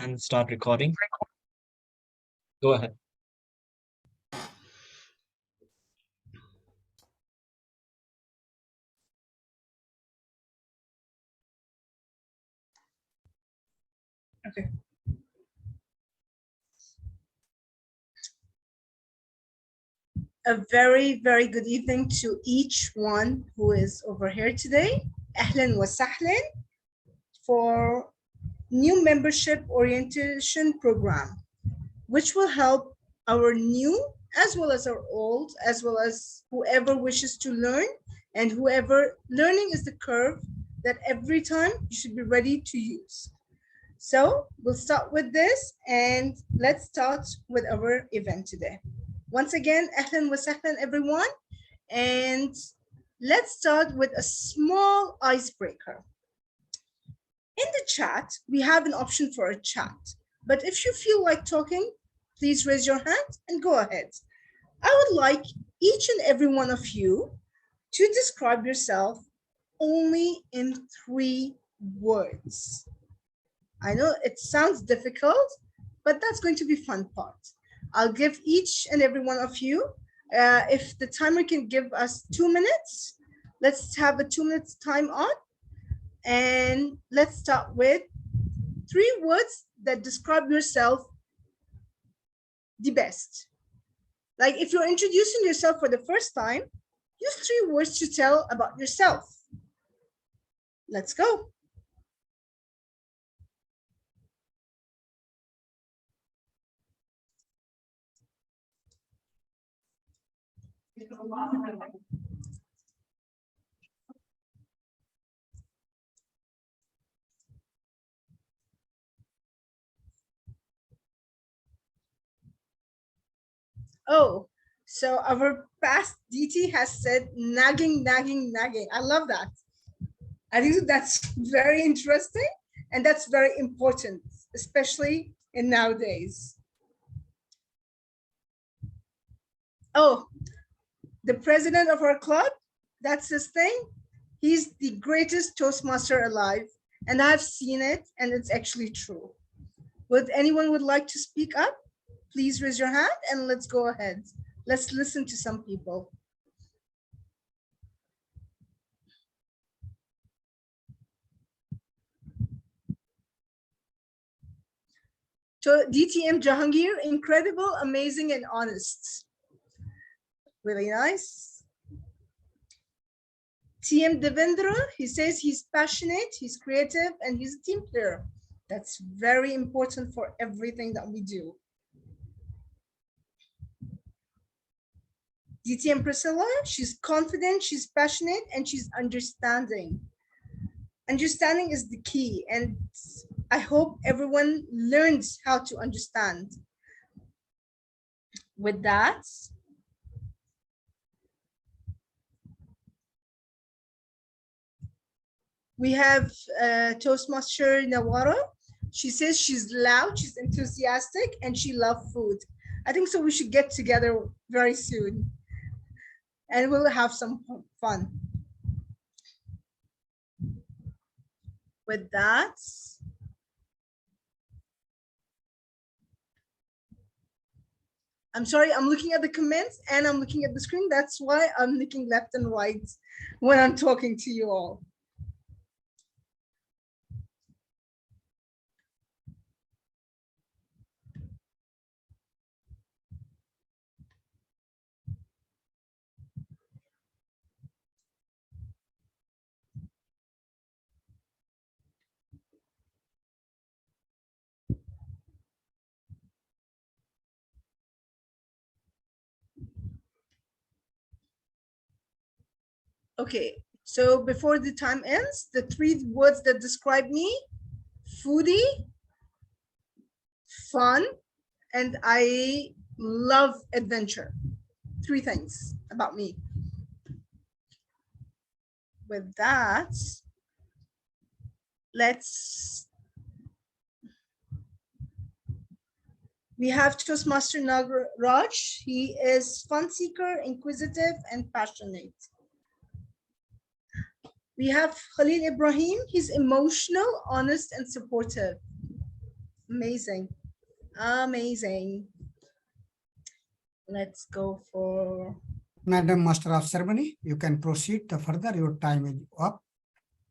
and start recording. Go ahead. Okay. A very, very good evening to each one who is over here today. AHLAN wa SAHLAN for new membership orientation program, which will help our new as well as our old, as well as whoever wishes to learn, and whoever learning is the curve that every time you should be ready to use. So we'll start with this, and let's start with our event today. Once again, ahlan wa sahlan everyone, and let's start with a small icebreaker. In the chat, we have an option for a chat, but if you feel like talking, please raise your hand and go ahead. I would like each and every one of you to describe yourself only in 3 words. I know it sounds difficult, but that's going to be fun part. I'll give each and every one of you, if the timer can give us 2 minutes, let's have a 2 minutes time on. And let's start with 3 words that describe yourself the best. Like if you're introducing yourself for the first time, use 3 words to tell about yourself. Let's go. Oh, so our past DT has said nagging, nagging, nagging. I love that. I think that's very interesting and that's very important, especially in nowadays. Oh, the president of our club, that's his thing. He's the greatest Toastmaster alive, and I've seen it, and it's actually true. Would anyone would like to speak up? Please raise your hand and let's go ahead. Let's listen to some people. So DTM Jahangir, incredible, amazing, and honest. Really nice. TM Devendra, he says he's passionate, he's creative, and he's a team player. That's very important for everything that we do. DTM Priscilla, she's confident, she's passionate, and she's understanding. Understanding is the key, and I hope everyone learns how to understand. With that, we have Toastmaster Nawara. She says she's loud, she's enthusiastic, and she loves food. I think so we should get together very soon and we'll have some fun. With that, I'm sorry, I'm looking at the comments and I'm looking at the screen. That's why I'm looking left and right when I'm talking to you all. Okay, so before the time ends, the 3 words that describe me: foodie, fun, and I love adventure. 3 things about me. With that, we have Toastmaster Nagraj. He is fun seeker, inquisitive, and passionate. We have Khalil Ibrahim. He's emotional, honest, and supportive. Amazing. Amazing. Let's go for... Madam Master of Ceremony, you can proceed further. Your time is up.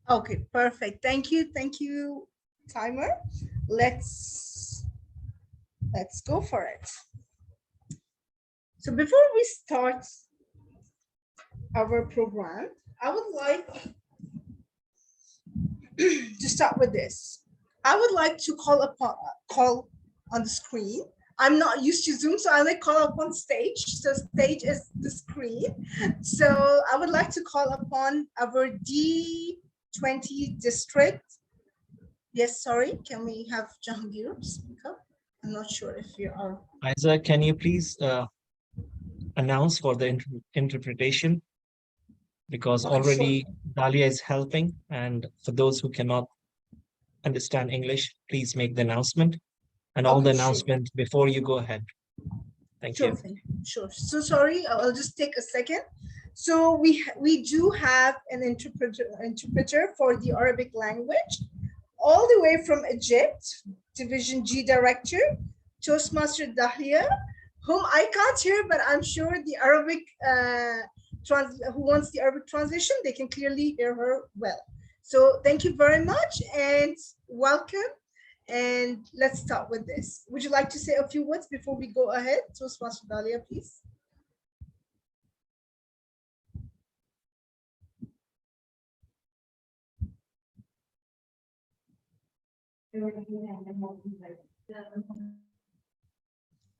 Okay, perfect. Thank you. Thank you, timer. Let's go for it. So before we start our program, I would like to start with this. I would like to call on the screen. I'm not used to Zoom, so I like call upon stage. So stage is the screen. So I would like to call upon our D20 district. Yes, sorry, can we have Jahangir speak up? I'm not sure if you are. Isa, can you please announce for the interpretation? Because already Dalia is helping, and for those who cannot understand English, please make the announcement and all the announcements before you go ahead. Thank you. Sure. So sorry, I'll just take a second. So we do have an interpreter for the Arabic language, all the way from Egypt, Division G Director, Toastmaster Dahlia, whom I can't hear, but I'm sure the Arabic, who wants the Arabic translation, they can clearly hear her well. So thank you very much and welcome. And let's start with this. Would you like to say a few words before we go ahead? Toastmaster Dahlia, please.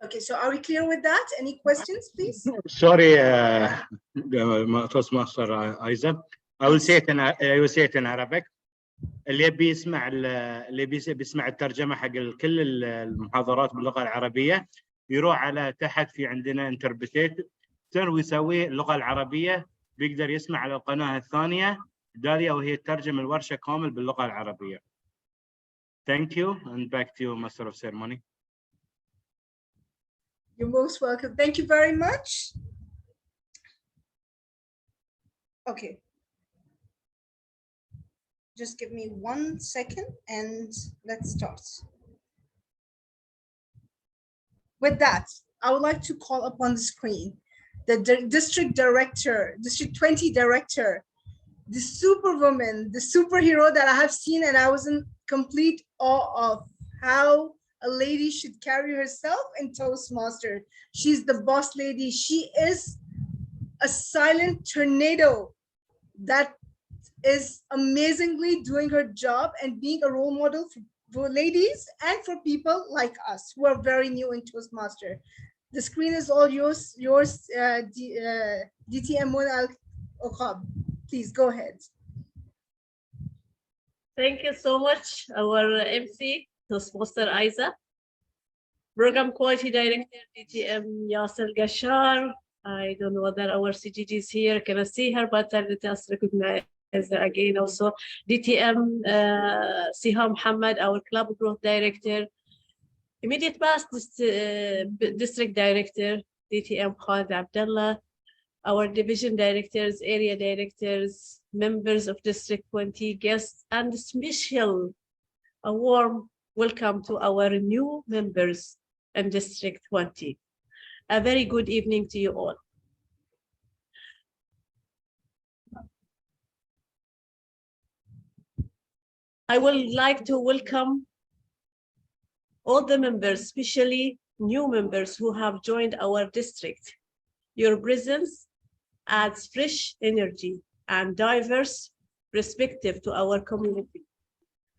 Okay, so are we clear with that? Any questions, please? Sorry, Toastmaster Isa. I will say it in Arabic. اللي يبي يسمع بيسمع الترجمة حق كل المحاضرات باللغة العربية يروح على تحت في عندنا انتربريتر ويسوي اللغة العربية بيقدر يسمع على القناة الثانية داليا وهي تترجم الورشة كامل باللغة العربية. Thank you and back to you, Master of Ceremony. You're most welcome. Thank you very much. Okay. Just give me 1 second and let's start. With that, I would like to call upon the screen the district director, district 20 director, the superwoman, the superhero that I have seen, and I was in complete awe of how a lady should carry herself in Toastmaster. She's the boss lady. She is a silent tornado that is amazingly doing her job and being a role model for ladies and for people like us who are very new in Toastmaster. The screen is all yours, DTM1 Al-Oqab. Please go ahead. Thank you so much, our MC, Toastmaster Isa. Program Quality Director, DTM Yasser Gashar. I don't know whether our CGG is here. Can I see her? But let us recognize again also DTM Siha Muhammad, our Club Growth Director. Immediate past District Director, DTM Khalid Abdullah. Our division directors, area directors, members of District 20, guests, and special, a warm welcome to our new members in District 20. A very good evening to you all. I would like to welcome all the members, especially new members who have joined our district. Your presence adds fresh energy and diverse perspective to our community.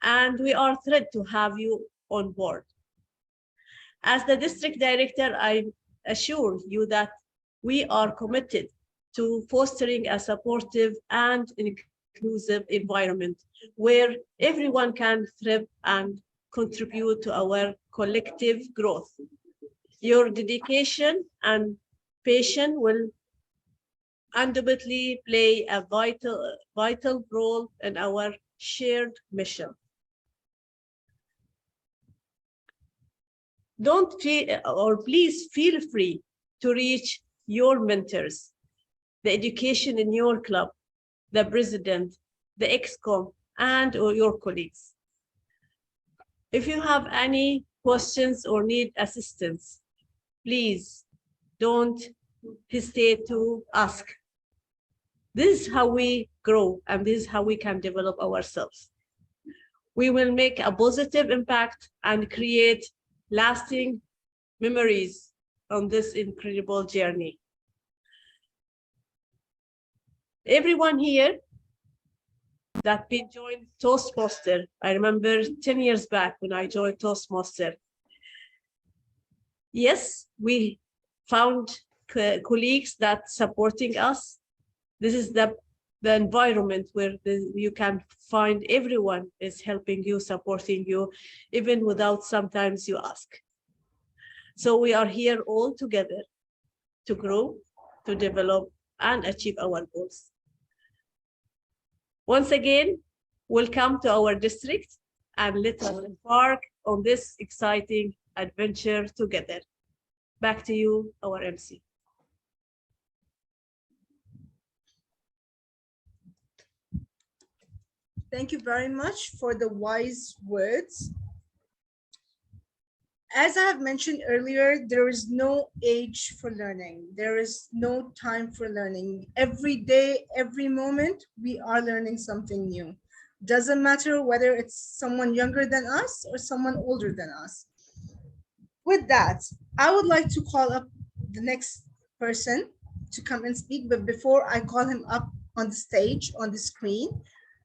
And we are thrilled to have you on board. As the district director, I assure you that we are committed to fostering a supportive and inclusive environment where everyone can thrive and contribute to our collective growth. Your dedication and passion will undoubtedly play a vital role in our shared mission. Please feel free to reach your mentors, the education in your club, the president, the ExCom, and or your colleagues. If you have any questions or need assistance, please don't hesitate to ask. This is how we grow, and this is how we can develop ourselves. We will make a positive impact and create lasting memories on this incredible journey. Everyone here that been joined Toastmaster, I remember 10 years back when I joined Toastmaster. Yes, we found colleagues that supporting us. This is the environment where you can find everyone is helping you, supporting you, even without sometimes you ask. So we are here all together to grow, to develop, and achieve our goals. Once again, welcome to our district, and let us embark on this exciting adventure together. Back to you, our MC. Thank you very much for the wise words. As I have mentioned earlier, there is no age for learning. There is no time for learning. Every day, every moment, we are learning something new. Doesn't matter whether it's someone younger than us or someone older than us. With that, I would like to call up the next person to come and speak. But before I call him up on the stage, on the screen,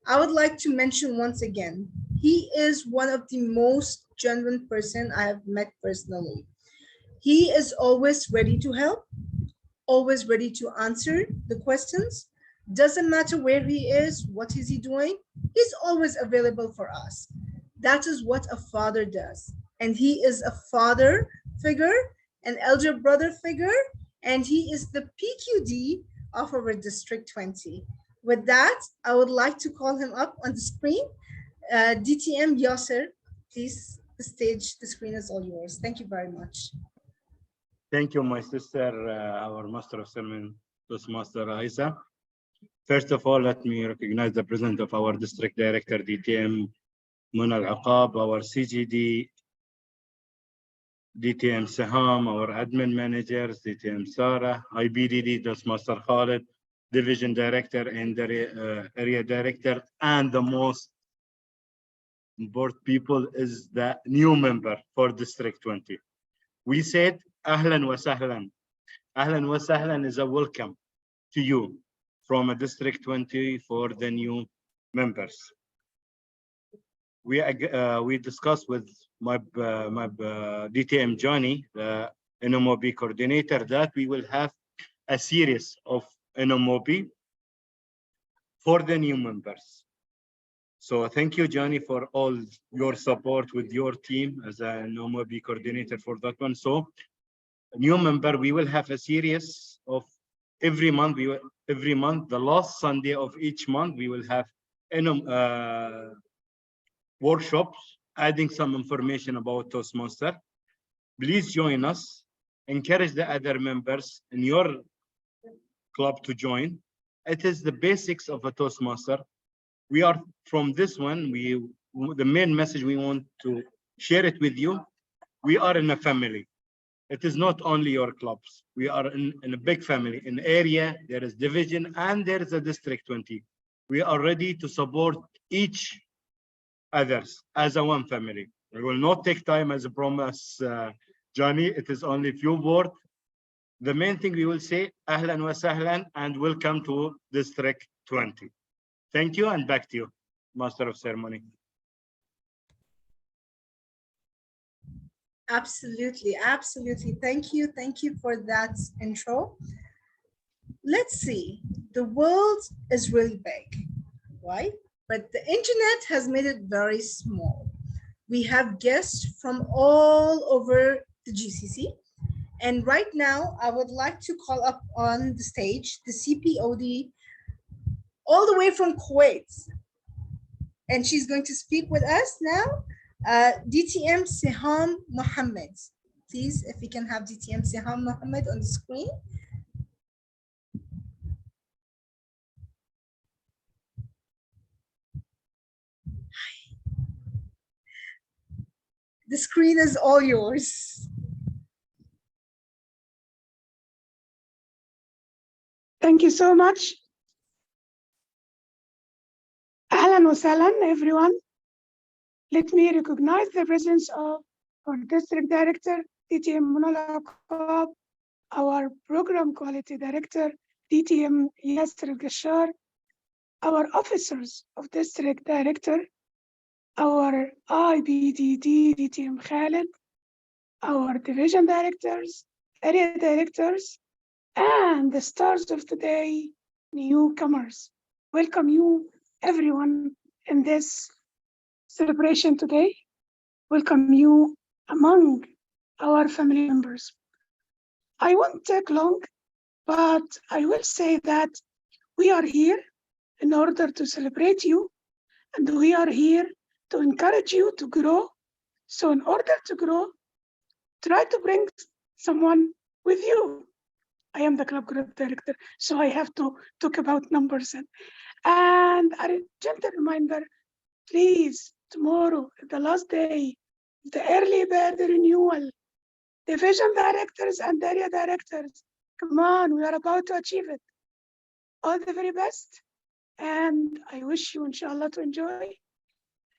I would like to mention once again, he is one of the most genuine person I have met personally. He is always ready to help, always ready to answer the questions. Doesn't matter where he is, what is he doing, he's always available for us. That is what a father does. And he is a father figure, an elder brother figure, and he is the PQD of our District 20. With that, I would like to call him up on the screen. DTM Yasser, please, the stage, the screen is all yours. Thank you very much. Thank you, my sister, our Master of Sermon, Toastmaster Aisa. First of all, let me recognize the presence of our District Director, DTM Muna Al-Aqab, our CGD, DTM Saham, our admin managers, DTM Sarah, IBDD, Toastmaster Khalid, Division Director and the Area Director, and the most important people is the new member for District 20. We said, AHLAN wa SAHLAN. AHLAN wa SAHLAN is a welcome to you from a District 20 for the new members. We discussed with my DTM Johnny, the NMOB coordinator, that we will have a series of NMOB for the new members. So thank you, Johnny, for all your support with your team as an NMOB coordinator for that one. So new member, we will have a series of every month. The last Sunday of each month, we will have workshops adding some information about Toastmaster. Please join us. Encourage the other members in your club to join. It is the basics of a Toastmaster. We are from this one. The main message we want to share it with you. We are in a family. It is not only your clubs. We are in a big family. In area, there is division, and there is a District 20. We are ready to support each others as a one family. We will not take time as a promise, Johnny. It is only few words. The main thing we will say, Ahlan wa Sahlan, and welcome to District 20. Thank you, and back to you, Master of Ceremony. Absolutely, absolutely. Thank you for that intro. Let's see, the world is really big, right? But the internet has made it very small. We have guests from all over the GCC. And right now, I would like to call up on the stage the CPOD all the way from Kuwait. And she's going to speak with us now, DTM Siham Mohammed. Please, if we can have DTM Siham Mohammed on the screen. The screen is all yours. Thank you so much. Ahlan wa sahlan, everyone. Let me recognize the presence of our District Director, DTM Munala Qab, our Program Quality Director, DTM Yasser Al-Gashar, our officers of District Director, our IBDD, DTM Khalid, our Division Directors, Area Directors, and the stars of today, newcomers. Welcome you, everyone, in this celebration today. Welcome you among our family members. I won't take long, but I will say that we are here in order to celebrate you, and we are here to encourage you to grow. So in order to grow, try to bring someone with you. I am the club group director, so I have to talk about numbers. And a gentle reminder, please, tomorrow, the last day, the early bird renewal, division directors and area directors, come on, we are about to achieve it. All the very best. And I wish you, inshallah, to enjoy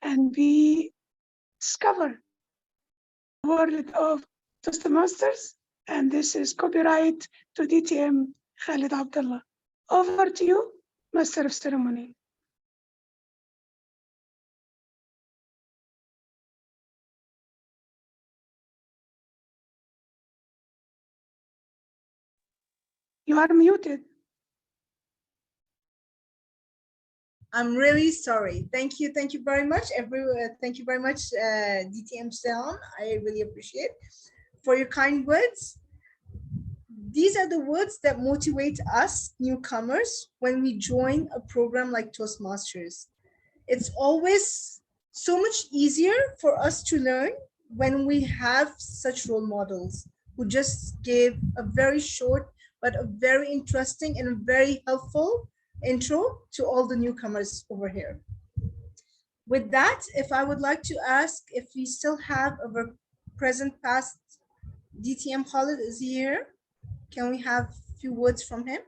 and discover the world of Toastmasters. And this is copyright to DTM Khalid Abdullah. Over to you, Master of Ceremony. You are muted. I'm really sorry. Thank you very much, thank you very much, DTM SAHLAN. I really appreciate for your kind words. These are the words that motivate us newcomers when we join a program like Toastmasters. It's always so much easier for us to learn when we have such role models who just give a very short but a very interesting and very helpful intro to all the newcomers over here. With that, if I would like to ask if we still have our present past DTM Khalid is here. Can we have a few words from him?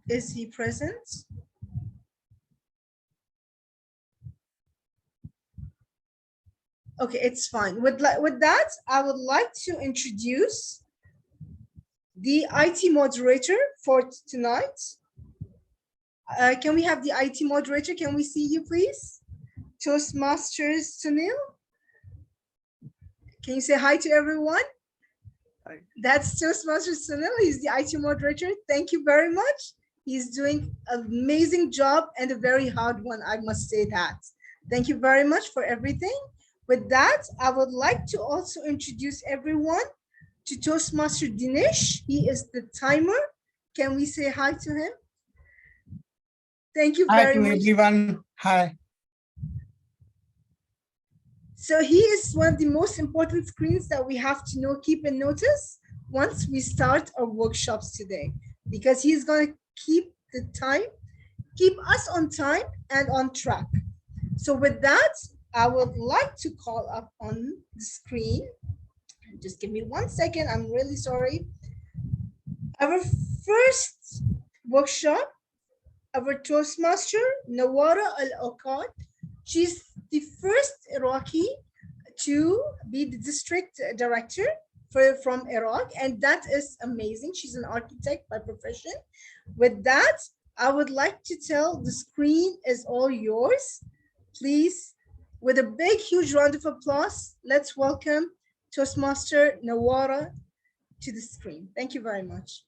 Is he present? Okay, it's fine. With that, I would like to introduce the IT moderator for tonight. Can we have the IT moderator? Can we see you, please? Toastmasters Sunil. Can you say hi to everyone? Hi. That's Toastmasters Sunil. He's the IT moderator. Thank you very much. He's doing an amazing job and a very hard one, I must say that. Thank you very much for everything. With that, I would like to also introduce everyone to Toastmaster Dinesh. He is the timer. Can we say hi to him? Thank you very much. Hi to everyone. Hi. So he is one of the most important screens that we have to know, keep and notice once we start our workshops today, because he's going to keep the time, keep us on time and on track. So with that, I would like to call up on the screen. Just give me 1 second. I'm really sorry. Our first workshop, our Toastmaster, Nawara Al-Awqat. She's the first Iraqi to be the district director from Iraq, and that is amazing. She's an architect by profession. With that, I would like to tell the screen is all yours. Please, with a big, huge round of applause, let's welcome Toastmaster Nawara to the screen. Thank you very much.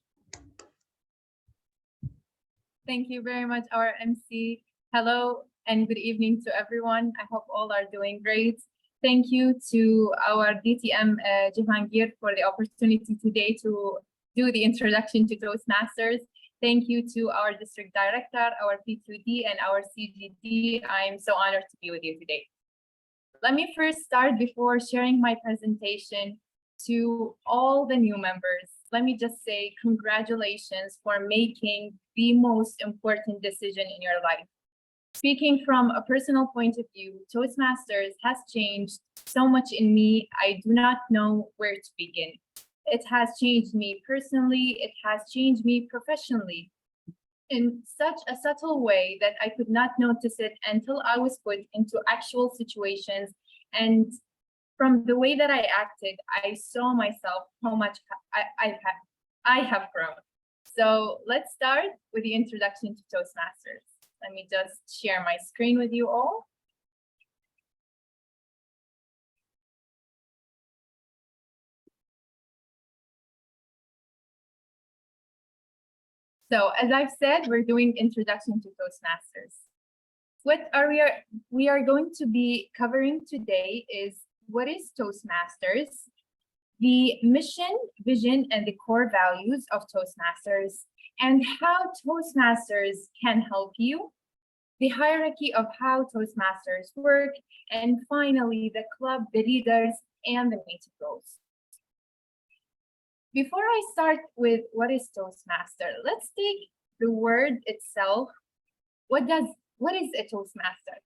Thank you very much, our MC. Hello and good evening to everyone. I hope all are doing great. Thank you to our DTM Jahangir for the opportunity today to do the introduction to Toastmasters. Thank you to our district director, our PQD, and our CGD. I'm so honored to be with you today. Let me first start before sharing my presentation To all the new members, let me just say congratulations for making the most important decision in your life. Speaking from a personal point of view, Toastmasters has changed so much in me, I do not know where to begin. It has changed me personally, it has changed me professionally in such a subtle way that I could not notice it until I was put into actual situations. And from the way that I acted, I saw myself how much I have grown. So let's start with the introduction to Toastmasters. Let me just share my screen with you all. So as I've said, we're doing introduction to Toastmasters. What we are going to be covering today is what is Toastmasters, the mission, vision, and the core values of Toastmasters, and how Toastmasters can help you, the hierarchy of how Toastmasters work, and finally, the club, the leaders, and the meeting roles. Before I start with what is Toastmaster, let's take the word itself. What is a Toastmaster?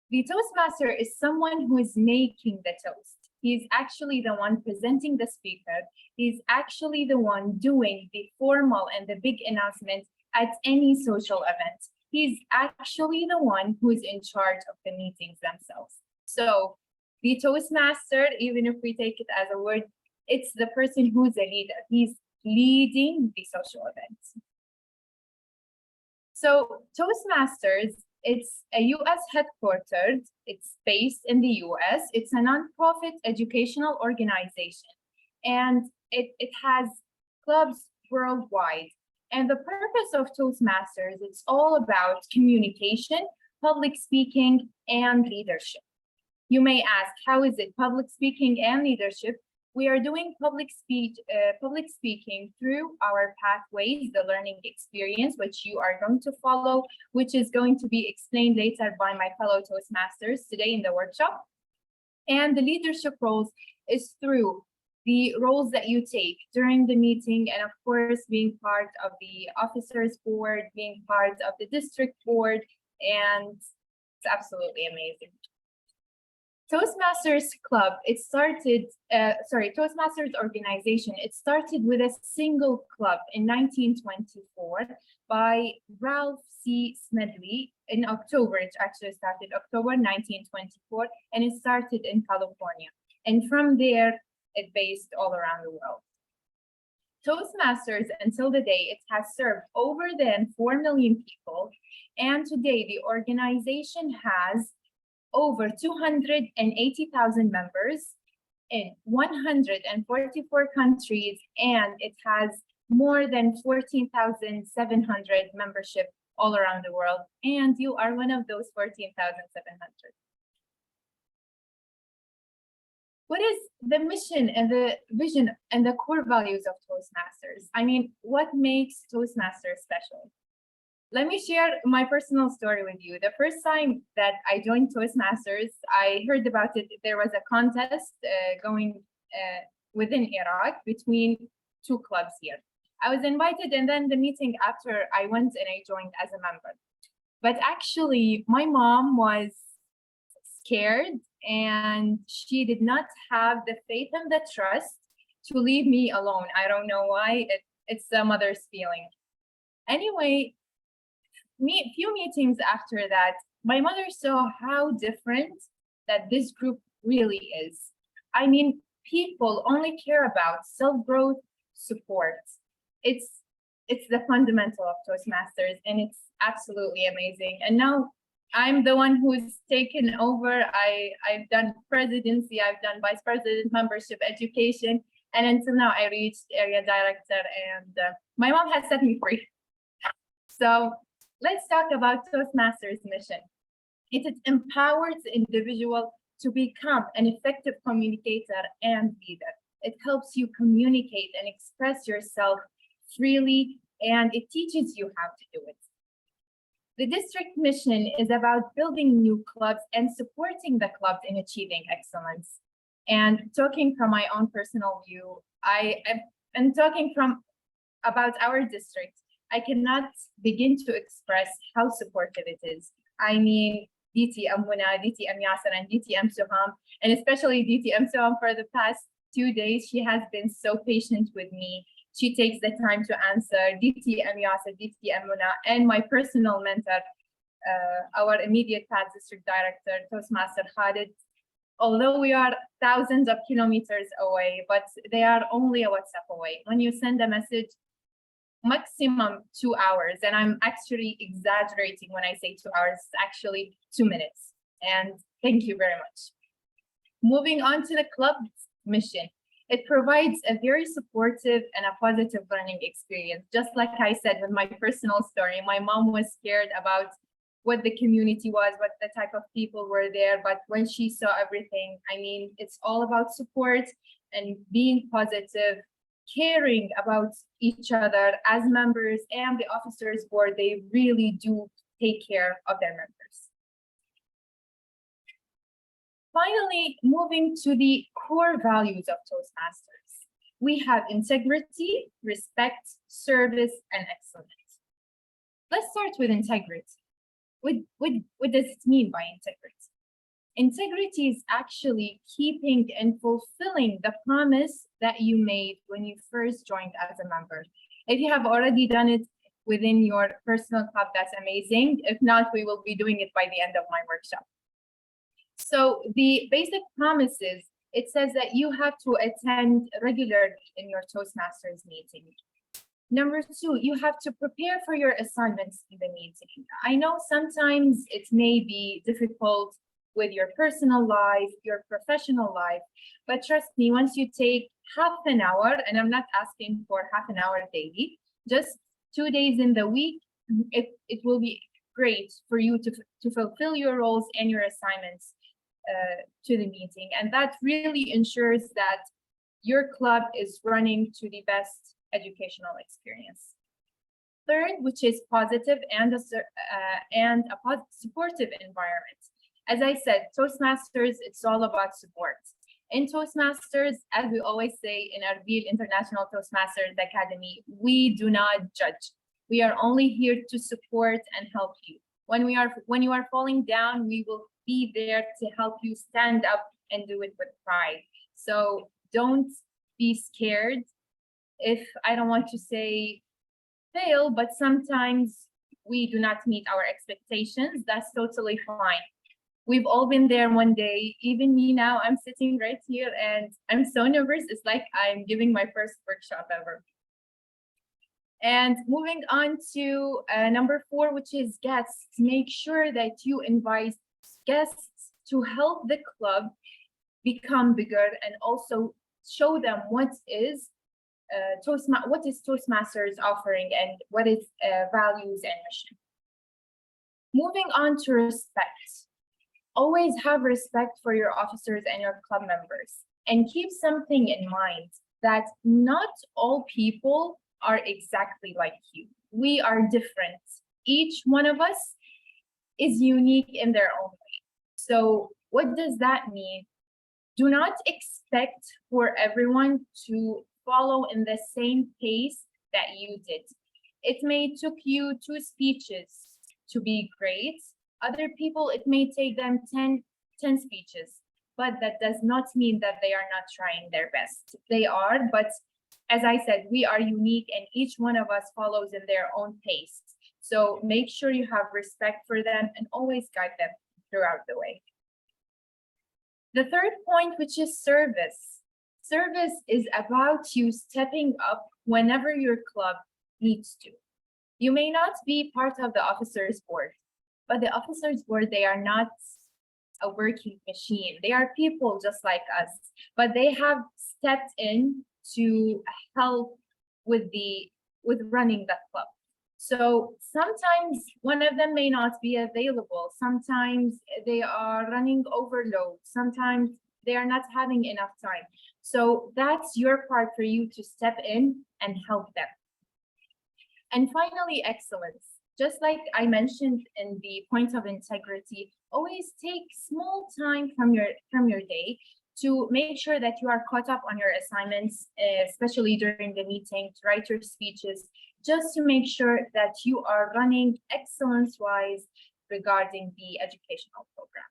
The Toastmaster is someone who is making the toast. He's actually the one presenting the speaker. He's actually the one doing the formal and the big announcement at any social event. He's actually the one who is in charge of the meetings themselves. So the Toastmaster, even if we take it as a word, it's the person who's a leader. He's leading the social events. So Toastmasters, it's a US headquartered, it's based in the US, it's a nonprofit educational organization, and it has clubs worldwide. And the purpose of Toastmasters, it's all about communication, public speaking, and leadership. You may ask, how is it public speaking and leadership? We are doing public speaking through our pathways, the learning experience, which you are going to follow, which is going to be explained later by my fellow Toastmasters today in the workshop. And the leadership roles is through the roles that you take during the meeting, and of course, being part of the officers board, being part of the district board, and it's absolutely amazing. Toastmasters Club, Toastmasters organization, it started with a single club in 1924 by Ralph C. Smedley in October. It actually started October 1924, and it started in California. And from there, it based all around the world. Toastmasters, until the day, it has served over than 4 million people. And today, the organization has over 280,000 members in 144 countries, and it has more than 14,700 membership all around the world, and you are one of those 14,700. What is the mission and the vision and the core values of Toastmasters? I mean, what makes Toastmasters special? Let me share my personal story with you. The first time that I joined Toastmasters, I heard about it. There was a contest going within Iraq between two clubs here. I was invited, and then the meeting after I went and I joined as a member. But actually, my mom was scared, and she did not have the faith and the trust to leave me alone. I don't know why. It's a mother's feeling. Anyway, few meetings after that, my mother saw how different that this group really is. I mean, people only care about self-growth, support. It's the fundamental of Toastmasters, and it's absolutely amazing. And now I'm the one who's taken over. I've done presidency, I've done vice president, membership, education, and until now I reached area director, and my mom has set me free. So let's talk about Toastmasters' mission. It empowers the individual to become an effective communicator and leader. It helps you communicate and express yourself freely, and it teaches you how to do it. The district mission is about building new clubs and supporting the clubs in achieving excellence. And talking from my own personal view, am talking about our district. I cannot begin to express how supportive it is. I mean, DTM Muna, DTM Yasser, and DTM Suham, and especially DTM Suham for the past 2 days, she has been so patient with me. She takes the time to answer. DTM Yasser, DTM Muna, and my personal mentor, our immediate past district director, Toastmaster Khalid. Although we are thousands of kilometers away, but they are only a WhatsApp away. When you send a message, maximum 2 hours, and I'm actually exaggerating when I say 2 hours, it's actually 2 minutes. And thank you very much. Moving on to the club's mission. It provides a very supportive and a positive learning experience. Just like I said with my personal story, my mom was scared about what the community was, what the type of people were there. But when she saw everything, I mean, it's all about support and being positive, caring about each other as members, and the officers board, they really do take care of their members. Finally, moving to the core values of Toastmasters. We have integrity, respect, service, and excellence. Let's start with integrity. What does it mean by integrity? Integrity is actually keeping and fulfilling the promise that you made when you first joined as a member. If you have already done it within your personal club, that's amazing. If not, we will be doing it by the end of my workshop. So the basic promises, it says that you have to attend regularly in your Toastmasters meeting. Number 2, you have to prepare for your assignments in the meeting. I know sometimes it may be difficult with your personal life, your professional life, but trust me, once you take half an hour, and I'm not asking for half an hour daily, just 2 days in the week, it will be great for you to fulfill your roles and your assignments to the meeting. And that really ensures that your club is running to the best educational experience. Third, which is positive and a supportive environment. As I said, Toastmasters, it's all about support. In Toastmasters, as we always say in Erbil International Toastmasters Academy, we do not judge. We are only here to support and help you. When you are falling down, we will be there to help you stand up and do it with pride. So don't be scared. If I don't want to say fail, but sometimes we do not meet our expectations, that's totally fine. We've all been there one day. Even me now, I'm sitting right here and I'm so nervous. It's like I'm giving my first workshop ever. And moving on to number 4, which is guests. Make sure that you invite guests to help the club become bigger and also show them what is Toastmasters offering and what is values and mission. Moving on to respect. Always have respect for your officers and your club members, and keep something in mind that not all people are exactly like you. We are different. Each one of us is unique in their own way. So what does that mean? Do not expect for everyone to follow in the same pace that you did. It may took you 2 speeches to be great. Other people, it may take them 10 speeches, but that does not mean that they are not trying their best. They are, but as I said, we are unique and each one of us follows in their own pace. So make sure you have respect for them and always guide them throughout the way. The third point, which is service. Service is about you stepping up whenever your club needs to. You may not be part of the officers board, but the officers board, they are not a working machine. They are people just like us, but they have stepped in to help with running that club. So sometimes one of them may not be available. Sometimes they are running overload. Sometimes they are not having enough time. So that's your part for you to step in and help them. And finally, excellence. Just like I mentioned in the point of integrity, always take small time from your day to make sure that you are caught up on your assignments, especially during the meeting, to write your speeches, just to make sure that you are running excellence-wise regarding the educational program.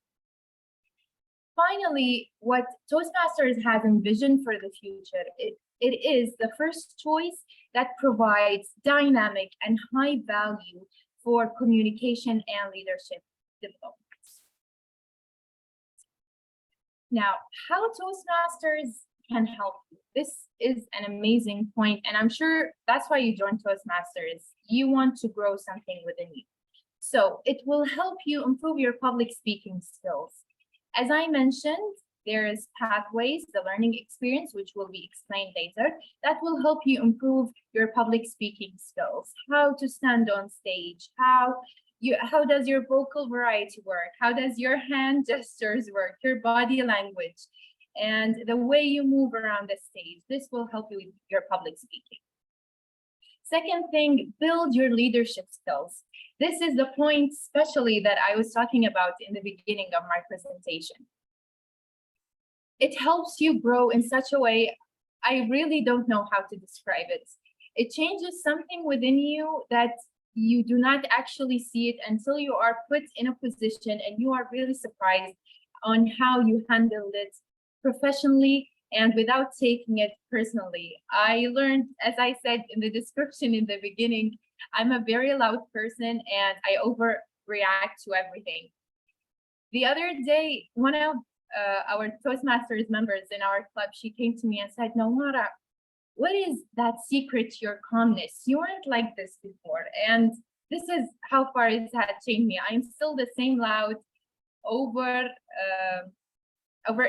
Finally, what Toastmasters has envisioned for the future, it is the first choice that provides dynamic and high value for communication and leadership development. Now, how Toastmasters can help you. This is an amazing point, and I'm sure that's why you joined Toastmasters. You want to grow something within you. So it will help you improve your public speaking skills. As I mentioned, there's pathways, the learning experience, which will be explained later, that will help you improve your public speaking skills, how to stand on stage, how does your vocal variety work, how does your hand gestures work, your body language, and the way you move around the stage. This will help you with your public speaking. Second thing, build your leadership skills. This is the point especially that I was talking about in the beginning of my presentation. It helps you grow in such a way, I really don't know how to describe it. It changes something within you that you do not actually see it until you are put in a position and you are really surprised on how you handled it professionally and without taking it personally. I learned, as I said in the description in the beginning, I'm a very loud person and I overreact to everything. The other day, one of our Toastmasters members in our club, she came to me and said, Nawara, what is that secret to your calmness? You weren't like this before. And this is how far it had changed me. I'm still the same loud, over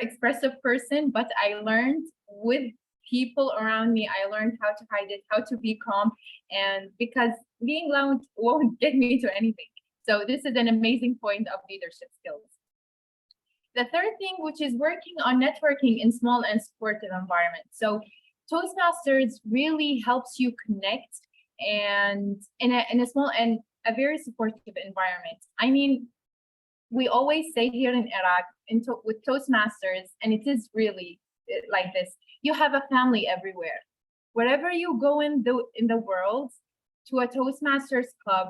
expressive person, but I learned with people around me, I learned how to hide it, how to be calm, and because being loud won't get me to anything. So this is an amazing point of leadership skills. The third thing, which is working on networking in small and supportive environments. So Toastmasters really helps you connect and in a small and a very supportive environment. I mean, we always say here in Iraq with Toastmasters, and it is really like this, you have a family everywhere. Wherever you go in the world, to a Toastmasters club,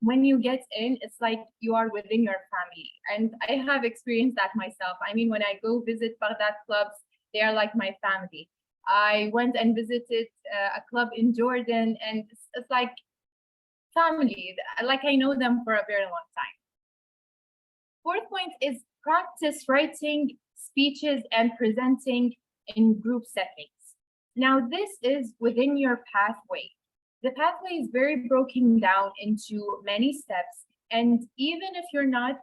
when you get in, it's like you are within your family. And I have experienced that myself. I mean, when I go visit Baghdad clubs, they are like my family. I went and visited a club in Jordan, and it's like family, like I know them for a very long time. Fourth point is practice writing speeches and presenting in group settings. Now, this is within your pathway. The pathway is very broken down into many steps. And even if you're not,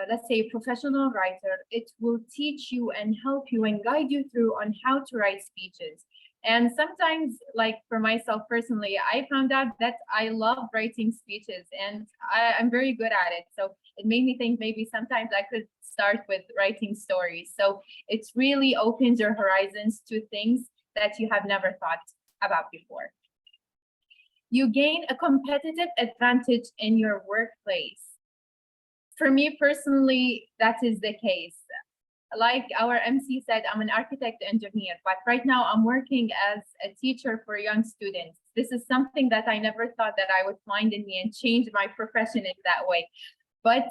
let's say, a professional writer, it will teach you and help you and guide you through on how to write speeches. And sometimes, like for myself personally, I found out that I love writing speeches and I'm very good at it. So it made me think maybe sometimes I could start with writing stories. So it really opens your horizons to things that you have never thought about before. You gain a competitive advantage in your workplace. For me personally, that is the case. Like our MC said, I'm an architect engineer, but right now I'm working as a teacher for young students. This is something that I never thought that I would find in me and change my profession in that way. But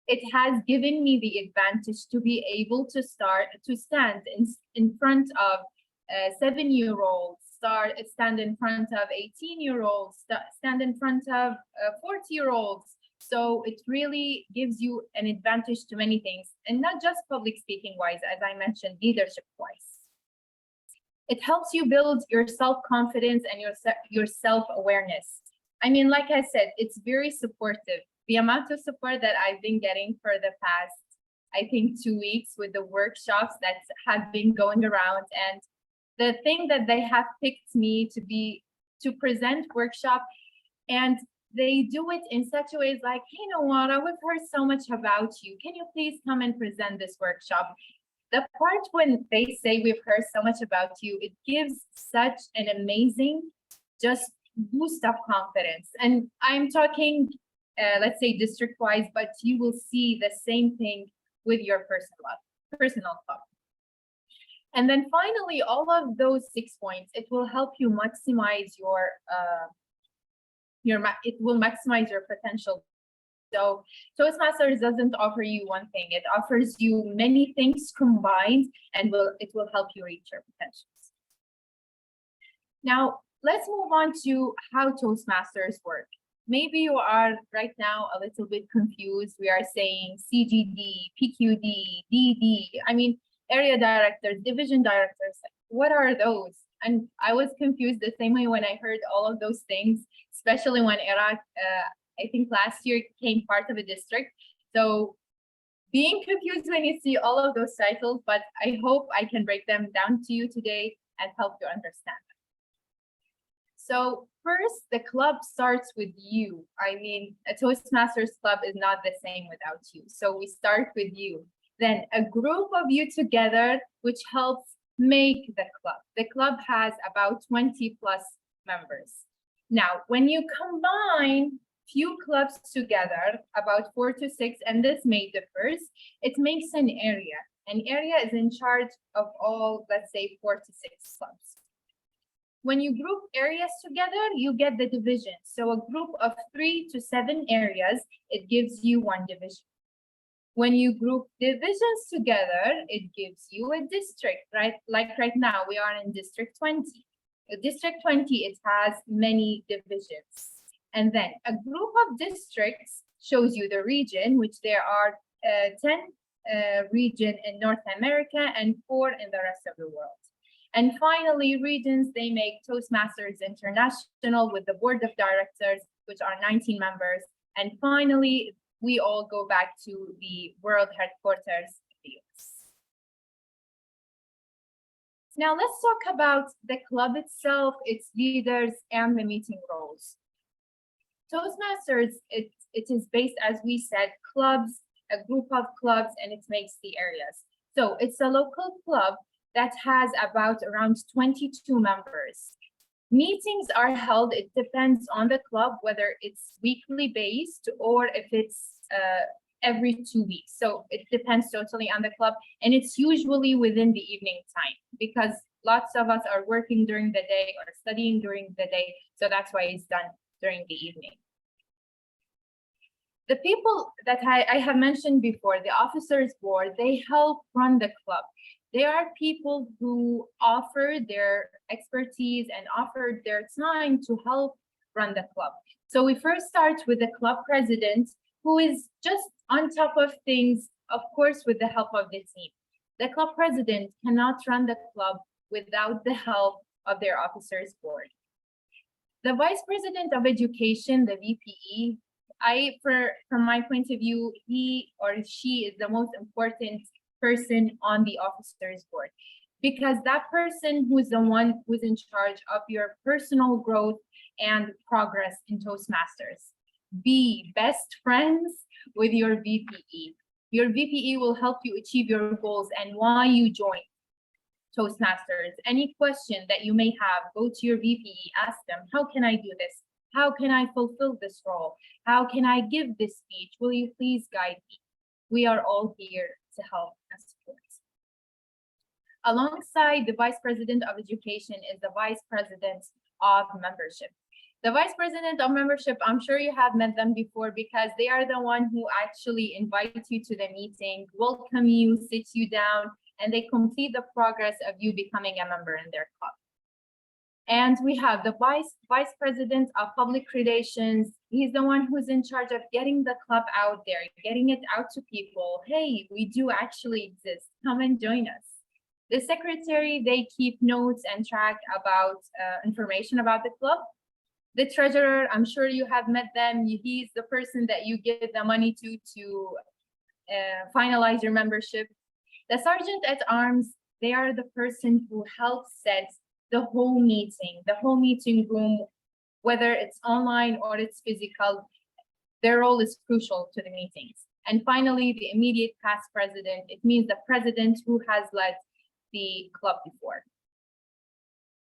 it has given me the advantage to be able to stand in front of 7-year-olds, stand in front of 18-year-olds, stand in front of 40-year-olds. So it really gives you an advantage to many things, and not just public speaking wise, as I mentioned, leadership wise. It helps you build your self-confidence and your self-awareness. I mean, like I said, it's very supportive. The amount of support that I've been getting for the past, I think, 2 weeks with the workshops that have been going around, and the thing that they have picked me to present workshop, and they do it in such a way like, hey, Nawara, we've heard so much about you. Can you please come and present this workshop? The part when they say we've heard so much about you, it gives such an amazing just boost of confidence. And I'm talking, let's say district-wise, but you will see the same thing with your personal club. And then finally, all of those 6 points, it will help you maximize it will maximize your potential. So Toastmasters doesn't offer you one thing, it offers you many things combined, and it will help you reach your potentials. Now, let's move on to how Toastmasters work. Maybe you are right now a little bit confused. We are saying CGD, PQD, DD. I mean, area directors, division directors. What are those? And I was confused the same way when I heard all of those things, especially when Iraq, I think last year, became part of a district. So being confused when you see all of those titles, but I hope I can break them down to you today and help you understand them. So first, the club starts with you. I mean, a Toastmasters club is not the same without you. So we start with you. Then a group of you together, which helps make the club. The club has about 20 plus members. Now, when you combine few clubs together, about 4 to 6, and this may differ, it makes an area. An area is in charge of all, let's say, 4 to 6 clubs. When you group areas together, you get the division. So a group of 3 to 7 areas, it gives you 1 division. When you group divisions together, it gives you a district, right? Like right now, we are in District 20. District 20, it has many divisions. And then a group of districts shows you the region, which there are 10 regions in North America and 4 in the rest of the world. And finally, regions, they make Toastmasters International with the board of directors, which are 19 members. And finally, we all go back to the world headquarters of the US. Now let's talk about the club itself, its leaders, and the meeting roles. Toastmasters, it is based, as we said, clubs, a group of clubs, and it makes the areas. So it's a local club that has about around 22 members. Meetings are held, it depends on the club, whether it's weekly based or if it's every 2 weeks. So it depends totally on the club, and it's usually within the evening time because lots of us are working during the day or studying during the day. So that's why it's done during the evening. The people that I have mentioned before, the officers board, they help run the club. They are people who offer their expertise and offer their time to help run the club. So we first start with the club president, who is just on top of things, of course, with the help of the team. The club president cannot run the club without the help of their officers board. The vice president of education, the VPE, from my point of view, he or she is the most important person on the officers board, because that person who's the one who's in charge of your personal growth and progress in Toastmasters. Be best friends with your VPE. Your VPE will help you achieve your goals and why you joined Toastmasters. Any question that you may have, go to your VPE, ask them, how can I do this? How can I fulfill this role? How can I give this speech? Will you please guide me? We are all here to help and support. Alongside the Vice President of Education is the Vice President of Membership. The Vice President of Membership, I'm sure you have met them before because they are the one who actually invite you to the meeting, welcome you, sit you down, and they complete the progress of you becoming a member in their club. And we have the Vice President of Public Relations. He's the one who's in charge of getting the club out there, getting it out to people. Hey, we do actually exist. Come and join us. The Secretary, they keep notes and track about information about the club. The Treasurer, I'm sure you have met them. He's the person that you give the money to finalize your membership. The Sergeant at Arms, they are the person who helps set the whole meeting room, whether it's online or it's physical. Their role is crucial to the meetings. And finally, the immediate past president, it means the president who has led the club before.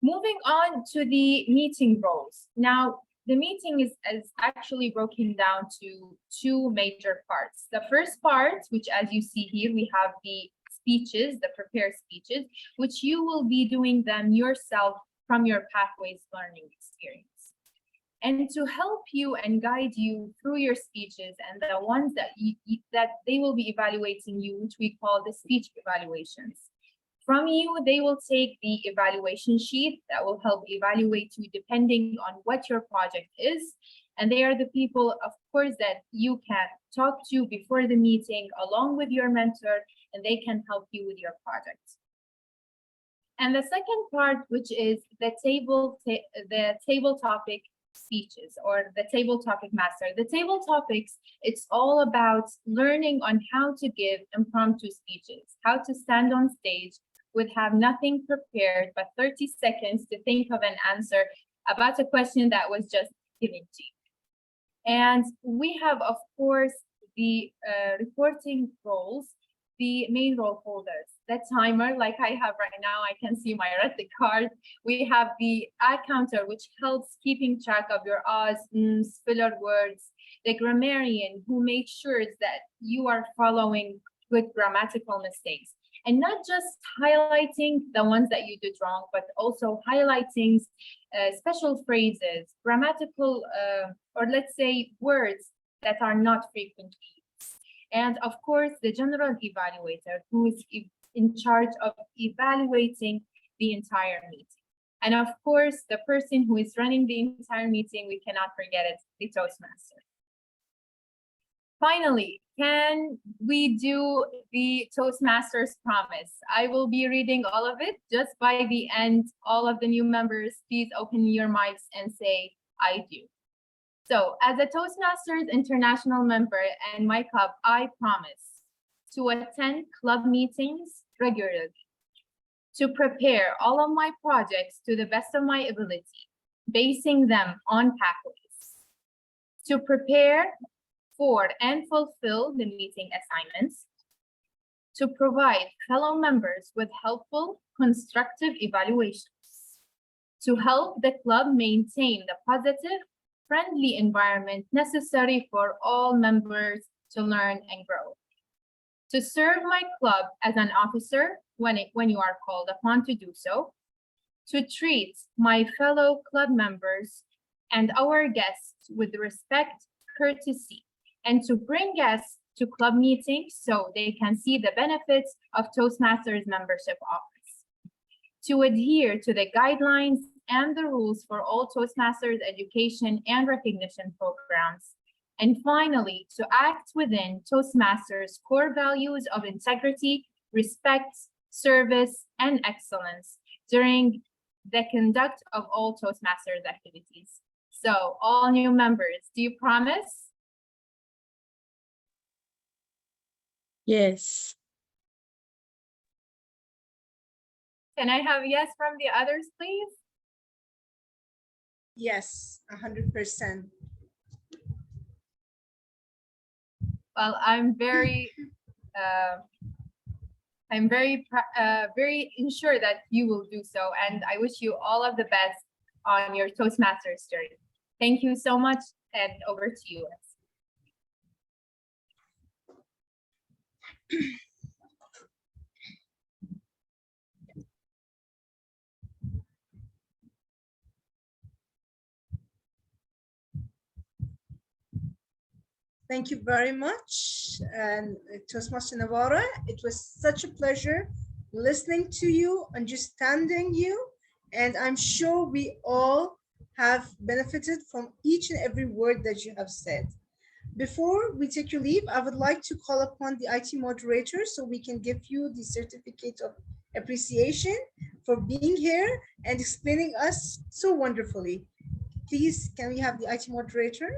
Moving on to the meeting roles. Now, the meeting is actually broken down to 2 major parts. The first part, which as you see here, we have the speeches, the prepared speeches, which you will be doing them yourself from your Pathways learning experience. And to help you and guide you through your speeches and the ones that that they will be evaluating you, which we call the speech evaluations. From you, they will take the evaluation sheet that will help evaluate you depending on what your project is. And they are the people, of course, that you can talk to before the meeting along with your mentor, and they can help you with your project. And the second part, which is the table topic speeches or the table topic master. The table topics, it's all about learning on how to give impromptu speeches, how to stand on stage with have nothing prepared but 30 seconds to think of an answer about a question that was just given to you. And we have, of course, the reporting roles, the main role holders, the timer, like I have right now, I can see my red card. We have the ad counter, which helps keeping track of your ahs, filler words, the grammarian, who makes sure that you are following good grammatical mistakes. And not just highlighting the ones that you did wrong, but also highlighting special phrases, grammatical, or let's say words that are not frequently used. And of course, the general evaluator, who is in charge of evaluating the entire meeting. And of course, the person who is running the entire meeting, we cannot forget it, the Toastmaster. Finally, can we do the Toastmasters promise? I will be reading all of it. Just by the end, all of the new members, please open your mics and say, I do. So as a Toastmasters International member and my club, I promise to attend club meetings regularly, to prepare all of my projects to the best of my ability, basing them on Pathways, to prepare for and fulfill the meeting assignments, to provide fellow members with helpful, constructive evaluations, to help the club maintain the positive, friendly environment necessary for all members to learn and grow, to serve my club as an officer when you are called upon to do so, to treat my fellow club members and our guests with respect, courtesy, and to bring guests to club meetings so they can see the benefits of Toastmasters membership offers, to adhere to the guidelines and the rules for all Toastmasters education and recognition programs, and finally, to act within Toastmasters' core values of integrity, respect, service, and excellence during the conduct of all Toastmasters activities. So all new members, do you promise? Yes. Can I have yes from the others, please? Yes, 100%. Well, I'm very sure that you will do so, and I wish you all of the best on your Toastmasters journey. Thank you so much, and over to you. Thank you very much, and Toastmaster Navarra. It was such a pleasure listening to you, understanding you, and I'm sure we all have benefited from each and every word that you have said. Before we take your leave, I would like to call upon the IT moderator so we can give you the certificate of appreciation for being here and explaining us so wonderfully. Please, can we have the IT moderator?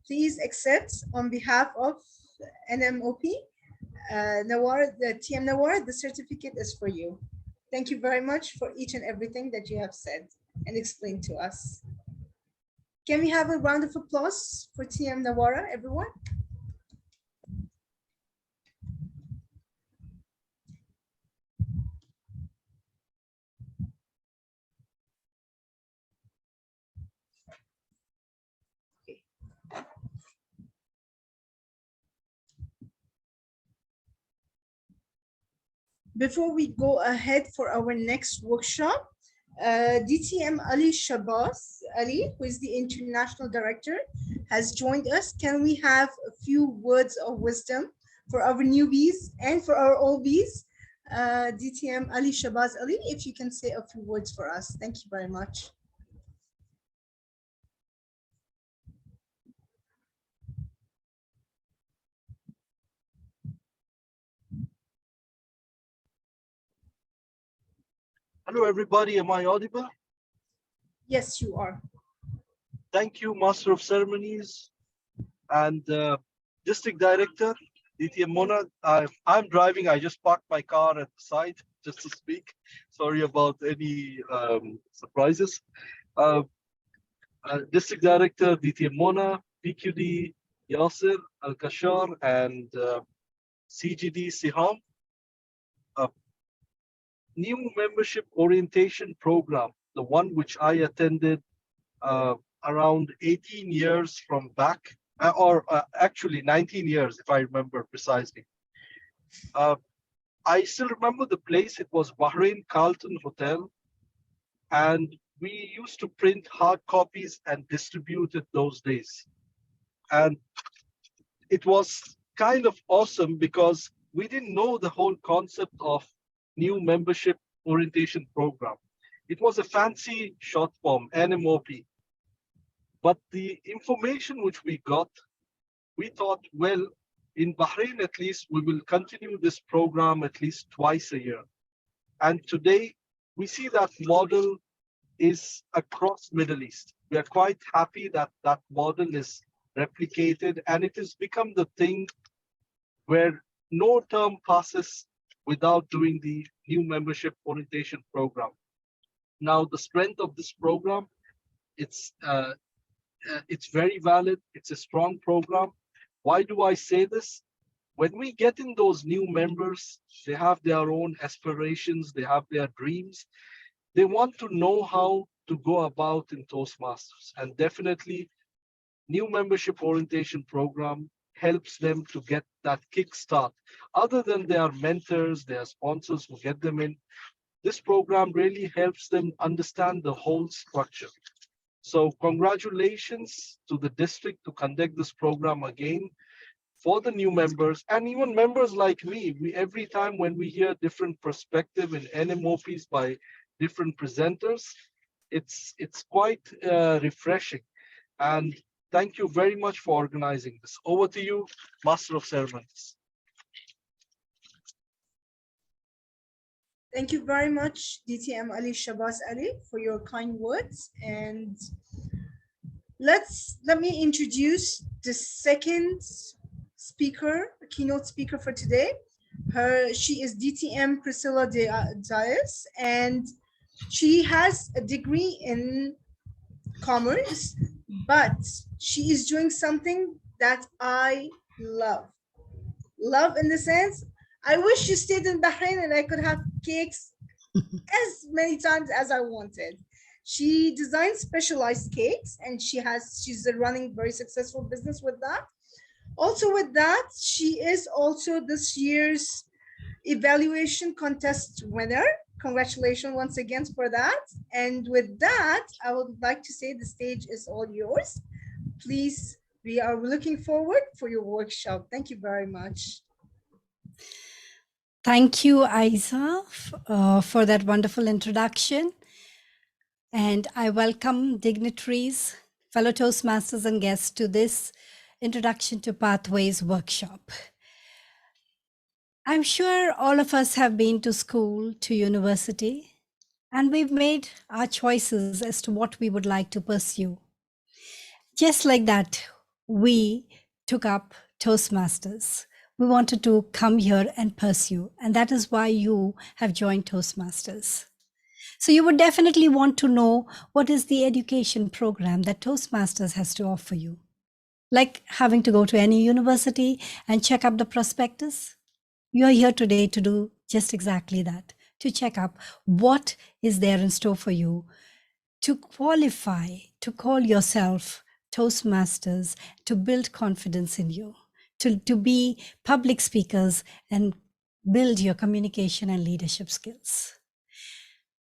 Please accept on behalf of NMOP, Nawar, the TM Nawar, the certificate is for you. Thank you very much for each and everything that you have said and explained to us. Can we have a round of applause for TM Nawara, everyone? Before we go ahead for our next workshop, DTM Ali Shabazz Ali, who is the International Director, has joined us. Can we have a few words of wisdom for our newbies and for our oldies? DTM Ali Shabazz Ali, if you can say a few words for us. Thank you very much. Hello, everybody. Am I audible? Yes, you are. Thank you, Master of Ceremonies and District Director, DTM Mona. I'm driving. I just parked my car at the side just to speak. Sorry about any surprises. District Director, DTM Mona, PQD, Yasser, Al-Kashar, and CGD, Siham. New membership orientation program, the one which I attended around 18 years from back, or actually 19 years, if I remember precisely. I still remember the place. It was Bahrain Carlton Hotel. And we used to print hard copies and distribute it those days. And it was kind of awesome because we didn't know the whole concept of new membership orientation program. It was a fancy short form, NMOP. But the information which we got, we thought, well, in Bahrain at least, we will continue this program at least twice a year. And today, we see that model is across Middle East. We are quite happy that that model is replicated, and it has become the thing where no term passes without doing the new membership orientation program. Now, the strength of this program, it's very valid. It's a strong program. Why do I say this? When we get in those new members, they have their own aspirations, they have their dreams. They want to know how to go about in Toastmasters. And definitely, new membership orientation program helps them to get that kickstart. Other than their mentors, their sponsors who get them in, this program really helps them understand the whole structure. So congratulations to the district to conduct this program again for the new members and even members like me. Every time when we hear different perspective in NMOPs by different presenters, it's quite refreshing. And thank you very much for organizing this. Over to you, Master of Ceremonies. Thank you very much, DTM Ali Shabazz Ali, for your kind words. And let me introduce the second speaker, keynote speaker for today. She is DTM Priscilla Dias, and she has a degree in commerce, but she is doing something that I love. Love in the sense, I wish you stayed in Bahrain and I could have cakes as many times as I wanted. She designs specialized cakes and she's running very successful business with that. Also with that, she is also this year's evaluation contest winner. Congratulations once again for that. And with that, I would like to say the stage is all yours. Please, we are looking forward for your workshop. Thank you very much. Thank you, Aiza, for that wonderful introduction. And I welcome dignitaries, fellow Toastmasters and guests to this Introduction to Pathways workshop. I'm sure all of us have been to school, to university, and we've made our choices as to what we would like to pursue. Just like that, we took up Toastmasters. We wanted to come here and pursue, and that is why you have joined Toastmasters. So you would definitely want to know what is the education program that Toastmasters has to offer you. Like having to go to any university and check up the prospectus. You are here today to do just exactly that, to check up what is there in store for you, to qualify, to call yourself Toastmasters, to build confidence in you, to be public speakers and build your communication and leadership skills.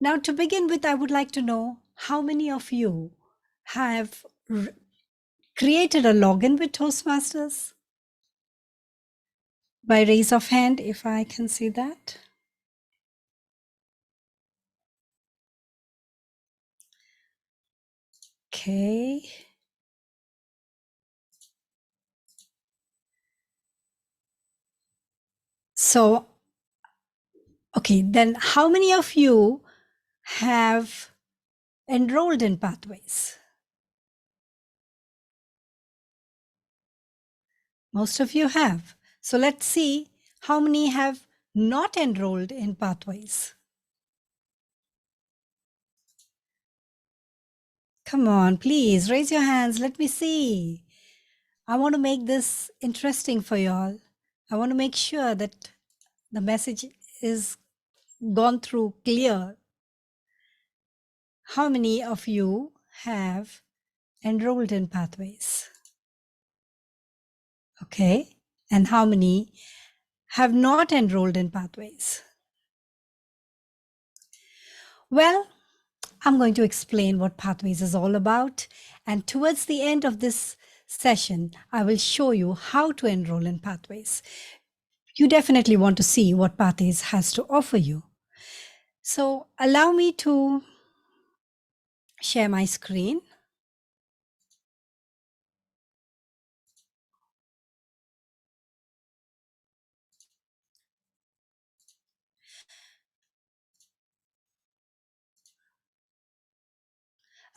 Now, to begin with, I would like to know how many of you have created a login with Toastmasters? By raise of hand, if I can see that. Okay. So, okay, then how many of you have enrolled in Pathways? Most of you have. So let's see how many have not enrolled in Pathways. Come on, please raise your hands. Let me see. I want to make this interesting for you all. I want to make sure that the message is gone through clear. How many of you have enrolled in Pathways? Okay. And how many have not enrolled in Pathways? Well, I'm going to explain what Pathways is all about. And towards the end of this session, I will show you how to enroll in Pathways. You definitely want to see what Pathways has to offer you. So allow me to share my screen.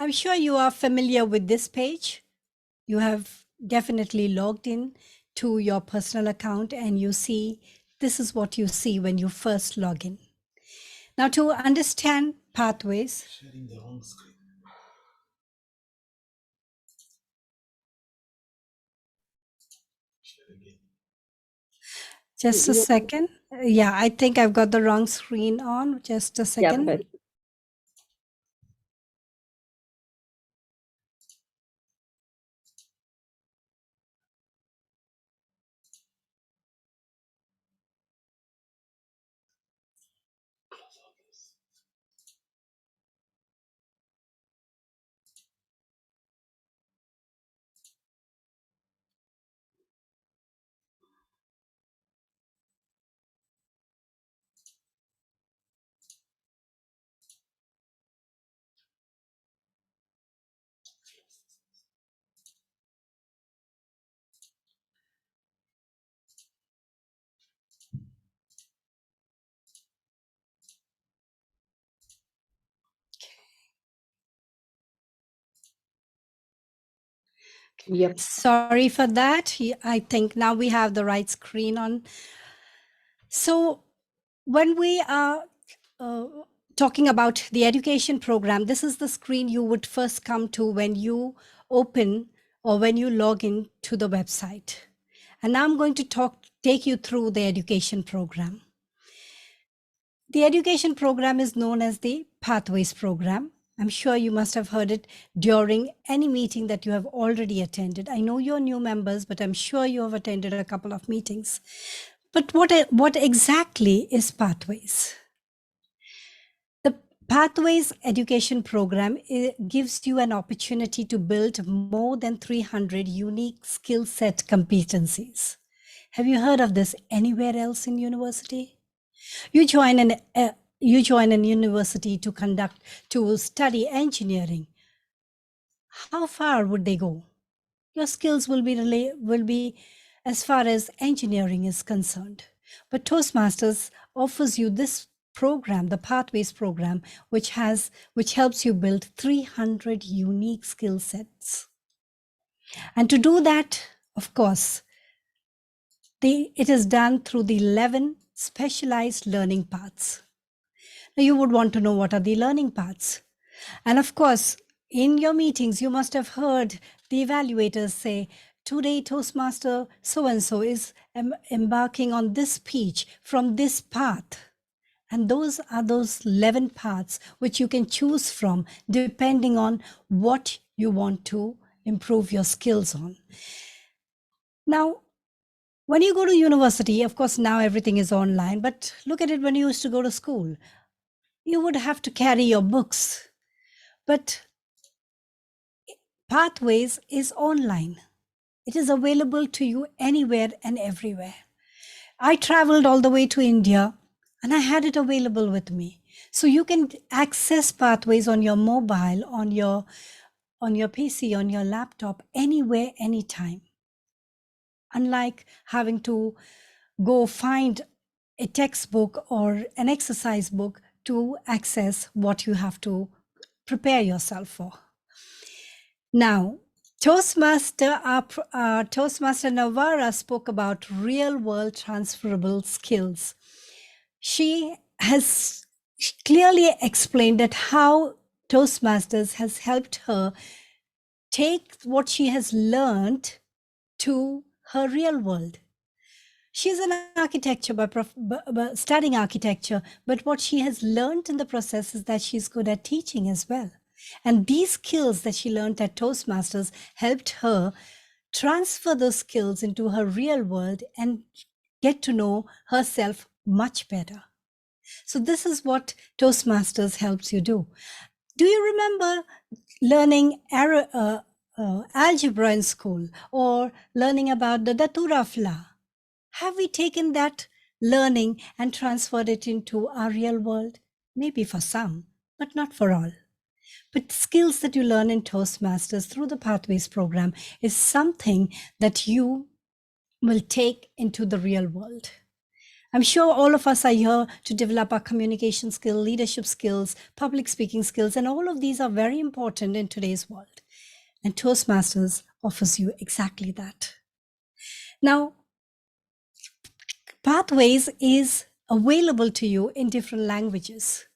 I'm sure you are familiar with this page. You have definitely logged in to your personal account and you see this is what you see when you first log in. Now, to understand Pathways, Sharing the wrong screen. Share again. just a second. Yeah, I think I've got the wrong screen on. Just a second. Yeah, Yep. Sorry for that. I think now we have the right screen on. So when we are talking about the education program, this is the screen you would first come to when you open or when you log in to the website. And now I'm going to take you through the education program. The education program is known as the Pathways program. I'm sure you must have heard it during any meeting that you have already attended. I know you're new members, but I'm sure you have attended a couple of meetings. But what exactly is Pathways? The Pathways education program gives you an opportunity to build more than 300 unique skill set competencies. Have you heard of this anywhere else in university? You join an university to study engineering. How far would they go? Your skills will be as far as engineering is concerned. But Toastmasters offers you this program, the Pathways program, which helps you build 300 unique skill sets. And to do that, of course, it is done through the 11 specialized learning paths. Now, you would want to know what are the learning paths. And of course, in your meetings, you must have heard the evaluators say, today Toastmaster so-and-so is embarking on this speech from this path. And those are those 11 paths which you can choose from depending on what you want to improve your skills on. Now, When you go to university, of course, now everything is online, but look at it when you used to go to school. You would have to carry your books, but Pathways is online. It is available to you anywhere and everywhere. I traveled all the way to India and I had it available with me. So you can access Pathways on your mobile, on your PC, on your laptop, anywhere, anytime. Unlike having to go find a textbook or an exercise book to access what you have to prepare yourself for. Now, Toastmaster Navara spoke about real-world transferable skills. She has clearly explained that how Toastmasters has helped her take what she has learned to her real world. She's an architecture by studying architecture, but what she has learned in the process is that she's good at teaching as well. And these skills that she learned at Toastmasters helped her transfer those skills into her real world and get to know herself much better. So this is what Toastmasters helps you do. Do you remember learning algebra in school or learning about the Daturafla? Have we taken that learning and transferred it into our real world? Maybe for some, but not for all. But skills that you learn in Toastmasters through the Pathways program is something that you will take into the real world. I'm sure all of us are here to develop our communication skills, leadership skills, public speaking skills, and all of these are very important in today's world. And Toastmasters offers you exactly that. Now, Pathways is available to you in different languages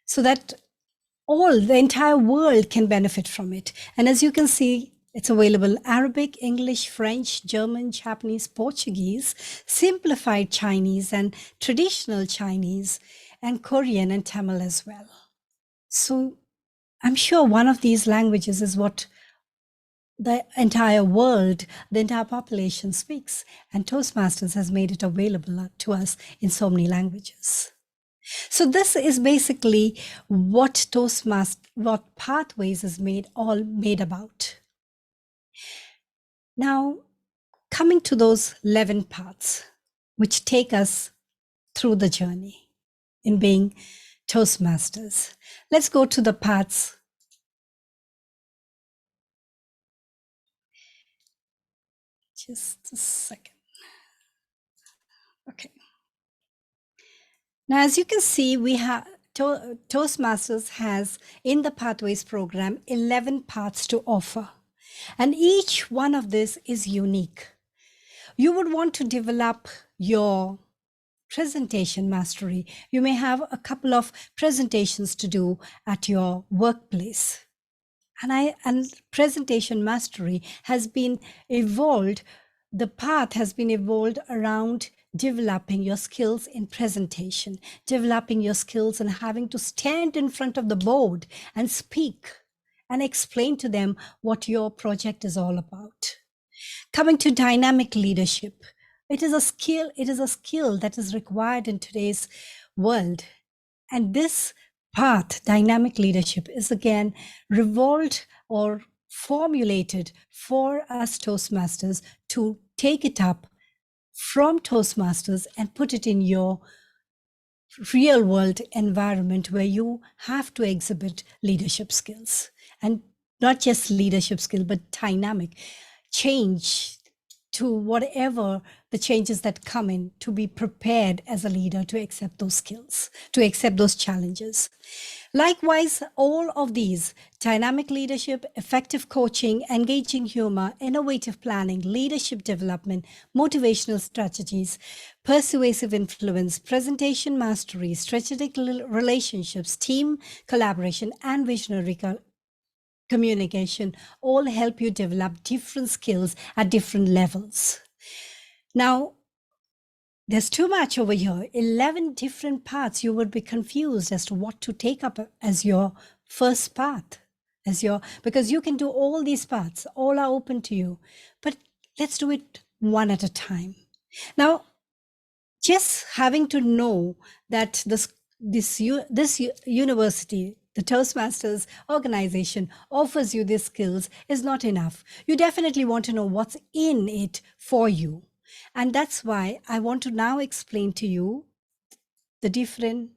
so that the entire world can benefit from it. And as you can see, it's available Arabic, English, French, German, Japanese, Portuguese, simplified Chinese and traditional Chinese, and Korean and Tamil as well. So I'm sure one of these languages is what the entire world, the entire population speaks, and Toastmasters has made it available to us in so many languages. So this is basically what Pathways is made about. Now, coming to those 11 paths, which take us through the journey in being Toastmasters. Let's go to the paths. Just a second. Okay. Now, as you can see, we have Toastmasters has in the Pathways program 11 paths to offer, and each one of this is unique. You would want to develop your presentation mastery. You may have a couple of presentations to do at your workplace. And presentation mastery has been evolved. The path has been evolved around developing your skills in presentation, developing your skills and having to stand in front of the board and speak and explain to them what your project is all about. Coming to dynamic leadership, it is a skill that is required in today's world. And this path, dynamic leadership, is again revolved or formulated for us Toastmasters to take it up from Toastmasters and put it in your real world environment where you have to exhibit leadership skills, and not just leadership skill, but dynamic change to whatever the changes that come in, to be prepared as a leader to accept those skills, to accept those challenges. Likewise, all of these, dynamic leadership, effective coaching, engaging humor, innovative planning, leadership development, motivational strategies, persuasive influence, presentation mastery, strategic relationships, team collaboration, and visionary communication all help you develop different skills at different levels. Now, there's too much over here, 11 different paths. You would be confused as to what to take up as your first path, because you can do all these paths, all are open to you, but let's do it one at a time. Now, just having to know that this university, the Toastmasters organization, offers you these skills is not enough. You definitely want to know what's in it for you. And that's why I want to now explain to you the different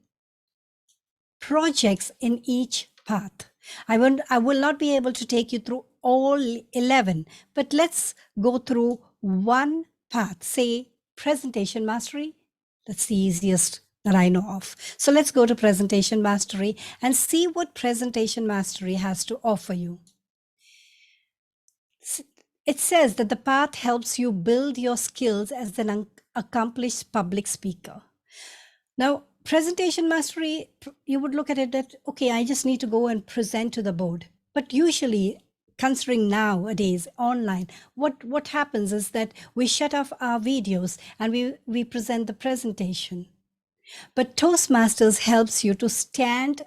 projects in each path. I will not be able to take you through all 11, but let's go through one path, say presentation mastery. That's the easiest that I know of. So let's go to presentation mastery and see what presentation mastery has to offer you. It says that the path helps you build your skills as an accomplished public speaker. Now, presentation mastery, you would look at it that, okay, I just need to go and present to the board. But usually, considering nowadays online, what happens is that we shut off our videos and we present the presentation. But Toastmasters helps you to stand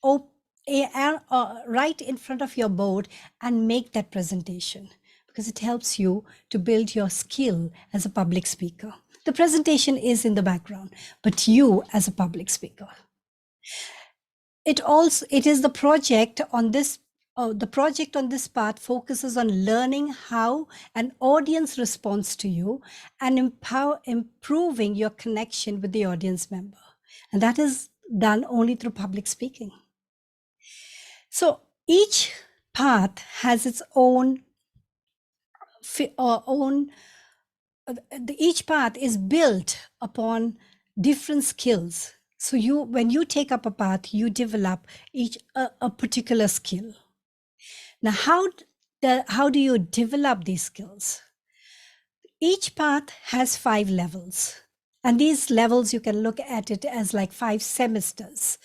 right in front of your board and make that presentation, because it helps you to build your skill as a public speaker. The presentation is in the background, but you as a public speaker. It is the project on this. The project on this part focuses on learning how an audience responds to you and improving your connection with the audience member. And that is done only through public speaking. So each path has its own each path is built upon different skills. So when you take up a path, you develop a particular skill. Now, how do you develop these skills? Each path has 5 levels, and these levels, you can look at it as like 5 semesters.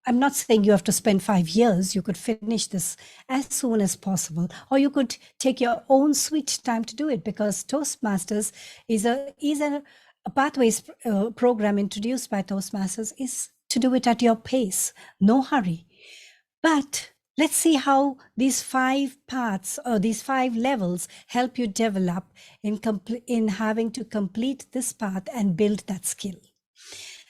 I'm not saying you have to spend 5 years. You could finish this as soon as possible, or you could take your own sweet time to do it, because Toastmasters is a pathways program introduced by Toastmasters is to do it at your pace, no hurry. But let's see how these 5 paths or these 5 levels help you develop in having to complete this path and build that skill.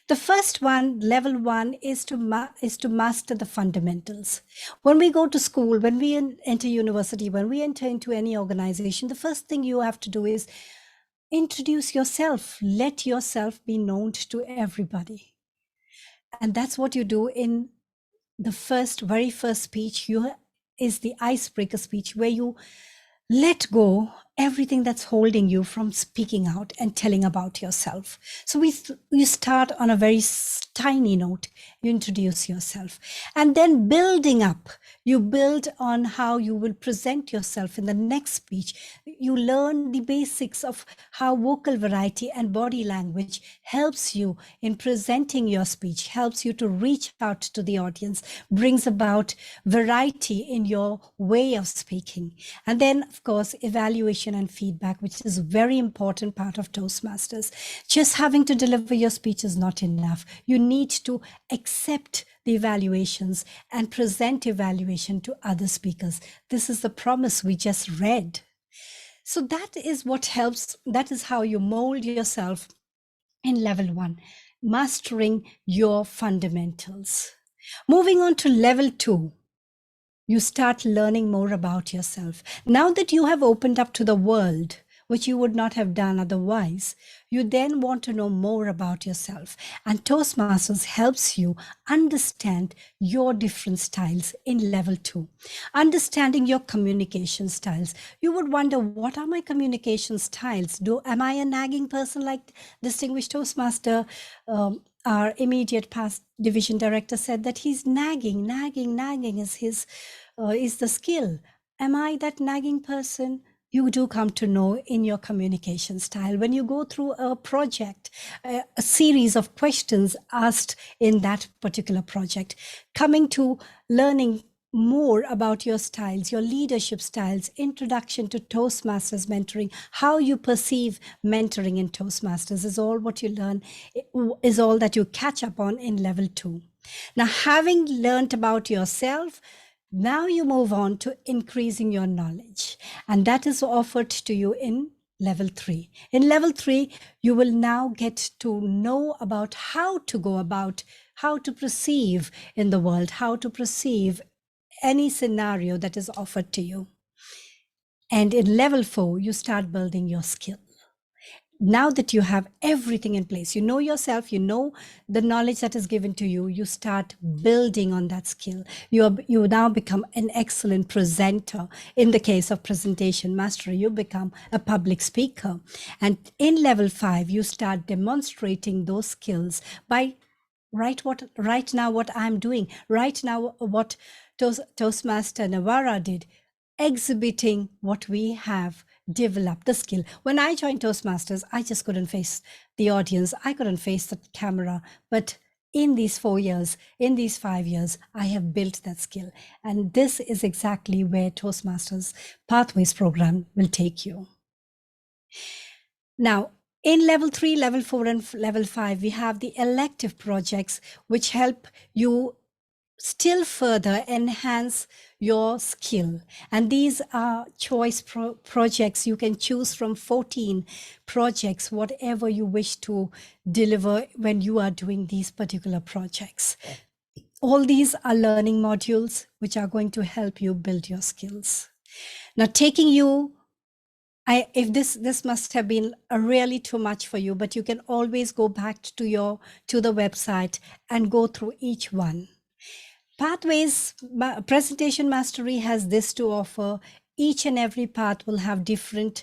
The first one, level 1, is to master the fundamentals. When we go to school, when we enter university, when we enter into any organization, the first thing you have to do is introduce yourself. Let yourself be known to everybody. And that's what you do in the very first speech. Is the icebreaker speech, where you let go everything that's holding you from speaking out and telling about yourself. So you start on a very tiny note. You introduce yourself, and then building up, you build on how you will present yourself in the next speech. You learn the basics of how vocal variety and body language helps you in presenting your speech, helps you to reach out to the audience, brings about variety in your way of speaking. And then, of course, evaluation and feedback, which is a very important part of Toastmasters. Just having to deliver your speech is not enough. You need to accept the evaluations and present evaluation to other speakers. This is the promise we just read. So that is what helps. That is how you mold yourself in level 1, mastering your fundamentals. Moving on to level 2, you start learning more about yourself. Now that you have opened up to the world, which you would not have done otherwise, you then want to know more about yourself. And Toastmasters helps you understand your different styles in level 2. Understanding your communication styles. You would wonder, what are my communication styles? Am I a nagging person like distinguished Toastmaster? Our immediate past division director said that he's nagging is is the skill. Am I that nagging person? You do come to know in your communication style when you go through a project, a series of questions asked in that particular project, coming to learning more about your styles, your leadership styles, introduction to Toastmasters mentoring, how you perceive mentoring in Toastmasters is all what you learn, is all that you catch up on in level 2. Now, having learned about yourself, now you move on to increasing your knowledge, and that is offered to you in level 3. In level 3, you will now get to know about how to go about, how to perceive in the world, how to perceive any scenario that is offered to you. And in level 4, you start building your skill. Now that you have everything in place, you know yourself, you know the knowledge that is given to you, you start building on that skill. You now become an excellent presenter. In the case of presentation mastery, you become a public speaker. And in level 5, you start demonstrating those skills by right now what I'm doing, right now what Toastmaster Navarra did, exhibiting what we have developed, the skill. When I joined Toastmasters, I just couldn't face the audience. I couldn't face the camera. But in these 4 years, in these 5 years, I have built that skill. And this is exactly where Toastmasters Pathways program will take you. Now, in level 3, level 4, and level 5, we have the elective projects, which help you still further enhance your skill. And these are choice projects. You can choose from 14 projects, whatever you wish to deliver when you are doing these particular projects. All these are learning modules which are going to help you build your skills. Now, taking you, if this must have been really too much for you, but you can always go back to the website and go through each one. Pathways Presentation Mastery has this to offer. Each and every path will have different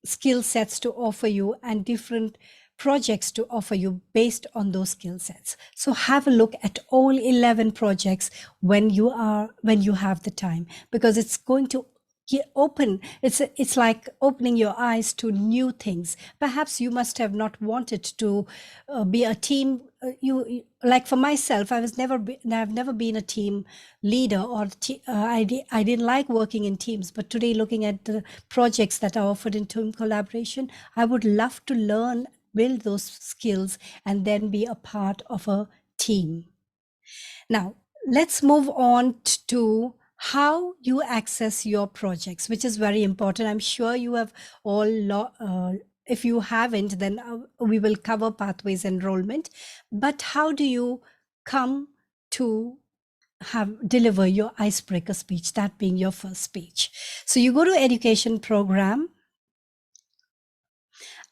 skill sets to offer you and different projects to offer you based on those skill sets. So have a look at all 11 projects when you have the time, because it's going to open. It's like opening your eyes to new things. Perhaps you must have not wanted to be a team. Like for myself, I've never been a team leader, or I didn't like working in teams. But today, looking at the projects that are offered in team collaboration, I would love to learn, build those skills, and then be a part of a team. Now, let's move on to how you access your projects, which is very important. I'm sure you have all, if you haven't, then we will cover pathways enrollment. But how do you come to deliver your icebreaker speech, that being your first speech? So you go to education program,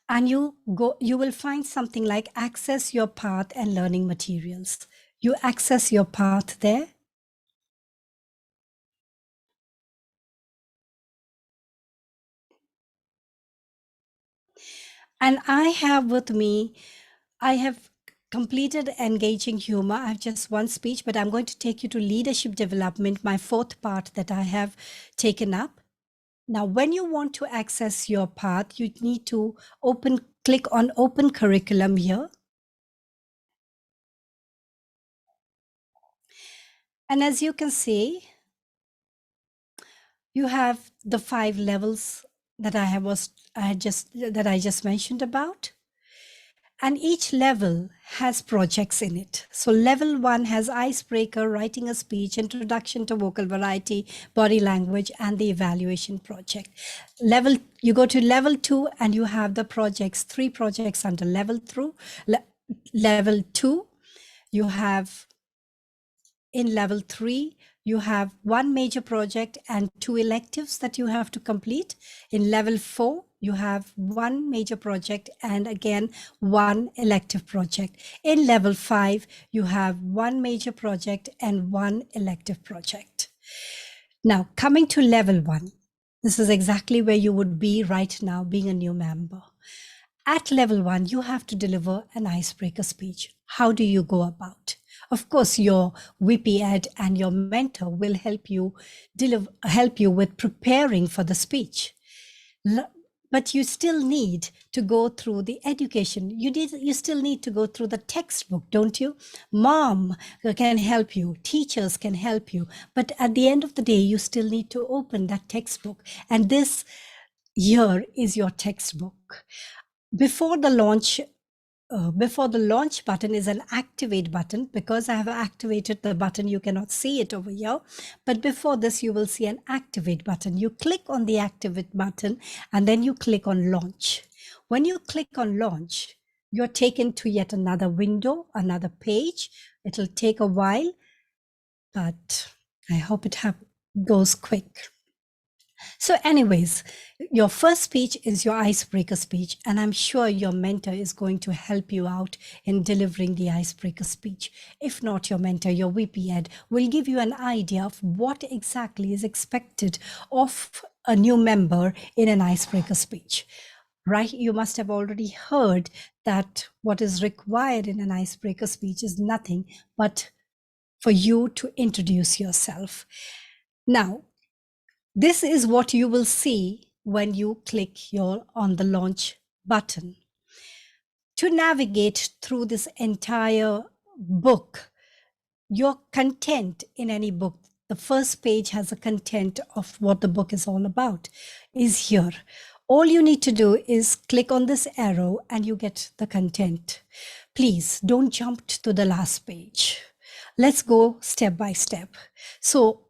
and you will find something like access your path and learning materials. You access your path there. And I have with me, I have completed Engaging Humor. I have just one speech, but I'm going to take you to Leadership Development, my 4th part that I have taken up. Now, when you want to access your path, you need to click on Open Curriculum here. And as you can see, you have the 5 levels that I just mentioned about. And each level has projects in it. So level 1 has icebreaker, writing a speech, introduction to vocal variety, body language, and the evaluation project. You go to level 2 and you have the projects, 3 projects under level 2. You have in level 3, you have 1 major project and 2 electives that you have to complete. In level 4, you have 1 major project and again 1 elective project. In level 5, you have 1 major project and 1 elective project. Now, coming to level 1, this is exactly where you would be right now, being a new member. At level 1, you have to deliver an icebreaker speech. How do you go about? Of course, your VP Ed and your mentor will help you with preparing for the speech. But you still need to go through the education. You still need to go through the textbook, don't you? Mom can help you, teachers can help you. But at the end of the day, you still need to open that textbook. And this year is your textbook. Before the launch before the launch button is an activate button. Because I have activated the button, you cannot see it over here. But before this, you will see an activate button. You click on the activate button and then you click on launch. When you click on launch, you're taken to yet another window, another page. It'll take a while, but I hope it goes quick. So anyways, your first speech is your icebreaker speech, and I'm sure your mentor is going to help you out in delivering the icebreaker speech. If not your mentor, your VP Ed will give you an idea of what exactly is expected of a new member in an icebreaker speech. Right? You must have already heard that what is required in an icebreaker speech is nothing but for you to introduce yourself. Now, this is what you will see when you click on the launch button. To navigate through this entire book, your content in any book, the first page has a content of what the book is all about, is here. All you need to do is click on this arrow and you get the content. Please don't jump to the last page. Let's go step by step. So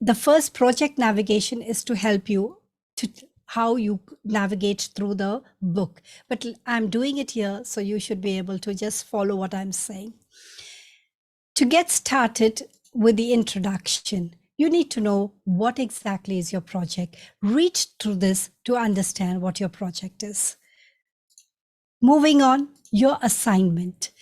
the first project navigation is to help you to how you navigate through the book. But I'm doing it here, so you should be able to just follow what I'm saying. To get started with the introduction, you need to know what exactly is your project. Read through this to understand what your project is. Moving on, your assignment.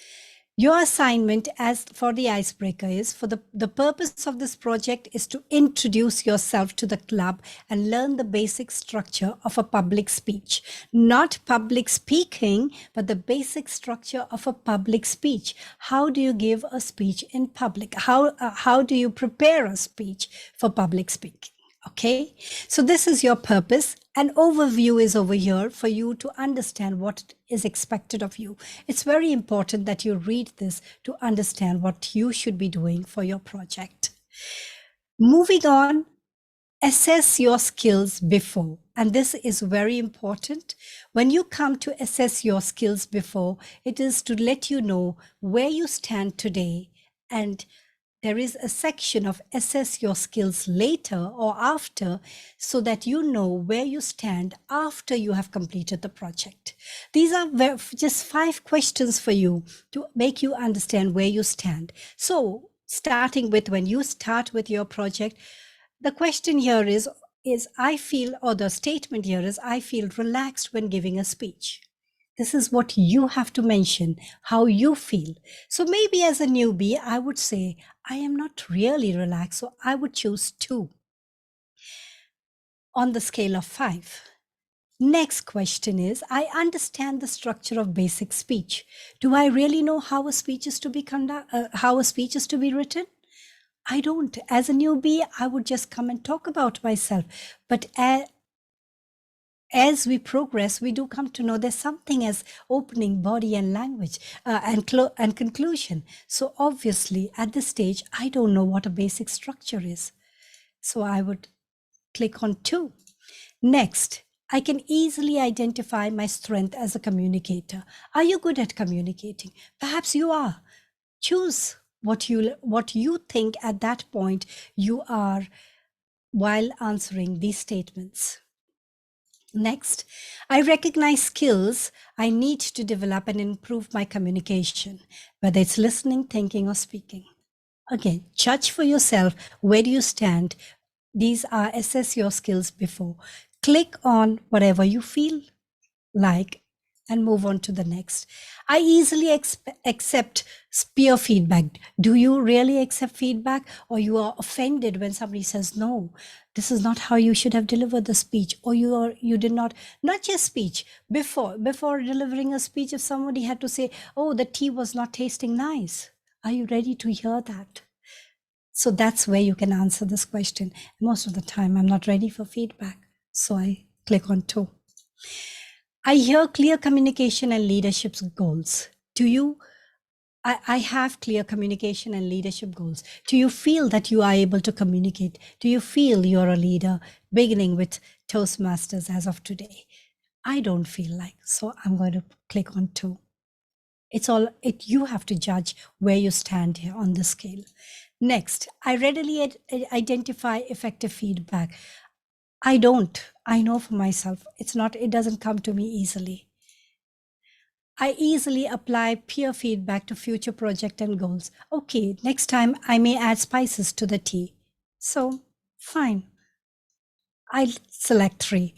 Your assignment as for the icebreaker is, for the purpose of this project is to introduce yourself to the club and learn the basic structure of a public speech. Not public speaking, but the basic structure of a public speech. How do you give a speech in public? How do you prepare a speech for public speaking? Okay, so this is your purpose. An overview is over here for you to understand what is expected of you. It's very important that you read this to understand what you should be doing for your project. Moving on, assess your skills before. And this is very important. When you come to assess your skills before, it is to let you know where you stand today, and there is a section of assess your skills later or after, so that you know where you stand after you have completed the project. These are just 5 questions for you to make you understand where you stand. So starting with when you start with your project, the question here is I feel, or the statement here is, I feel relaxed when giving a speech. This is what you have to mention, how you feel. So maybe as a newbie, I would say, I am not really relaxed, so I would choose 2 on the scale of 5. Next question is, I understand the structure of basic speech. Do I really know how a speech is to be written? I don't. As a newbie, I would just come and talk about myself. But as we progress, we do come to know there's something as opening, body and language, and conclusion. So obviously at this stage, I don't know what a basic structure is. So I would click on 2. Next, I can easily identify my strength as a communicator. Are you good at communicating? Perhaps you are. Choose what you think at that point you are while answering these statements. Next, I recognize skills I need to develop and improve my communication, whether it's listening, thinking, or speaking. Again, judge for yourself, where do you stand? These are assess your skills before. Click on whatever you feel like and move on to the next. I easily accept peer feedback. Do you really accept feedback, or you are offended when somebody says, no, this is not how you should have delivered the speech, or you did not just speech, before delivering a speech, if somebody had to say, oh, the tea was not tasting nice, are you ready to hear that? So that's where you can answer this question. Most of the time, I'm not ready for feedback, so I click on 2. I hear clear communication and leadership goals. Do you? I have clear communication and leadership goals. Do you feel that you are able to communicate? Do you feel you're a leader, beginning with Toastmasters as of today? I don't feel like, so I'm going to click on 2. You have to judge where you stand here on the scale. Next, I readily identify effective feedback. I don't. I know for myself. It doesn't come to me easily. I easily apply peer feedback to future project and goals. Okay, next time I may add spices to the tea. So, fine. I select 3.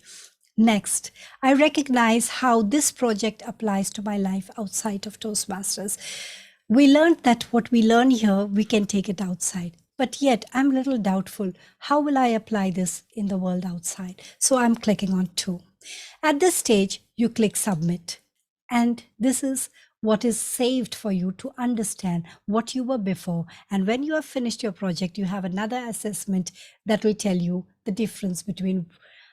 Next, I recognize how this project applies to my life outside of Toastmasters. We learned that what we learn here, we can take it outside. But yet, I'm a little doubtful. How will I apply this in the world outside? So I'm clicking on 2. At this stage, you click submit. And this is what is saved for you to understand what you were before. And when you have finished your project, you have another assessment that will tell you the difference between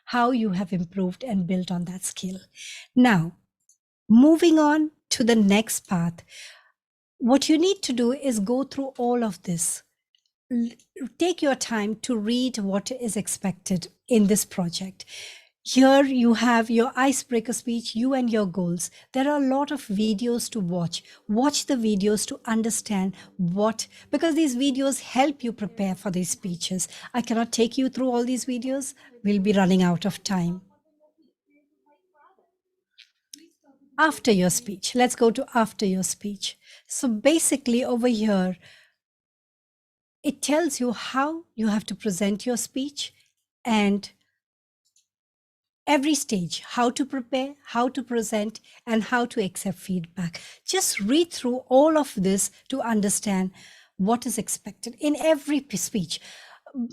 how you have improved and built on that skill. Now, moving on to the next path, what you need to do is go through all of this. Take your time to read what is expected in this project. Here you have your icebreaker speech, you and your goals. There are a lot of videos to watch. Watch the videos to understand because these videos help you prepare for these speeches. I cannot take you through all these videos. We'll be running out of time. After your speech, let's go to after your speech. So basically over here, it tells you how you have to present your speech and every stage, how to prepare, how to present, and how to accept feedback. Just read through all of this to understand what is expected in every speech.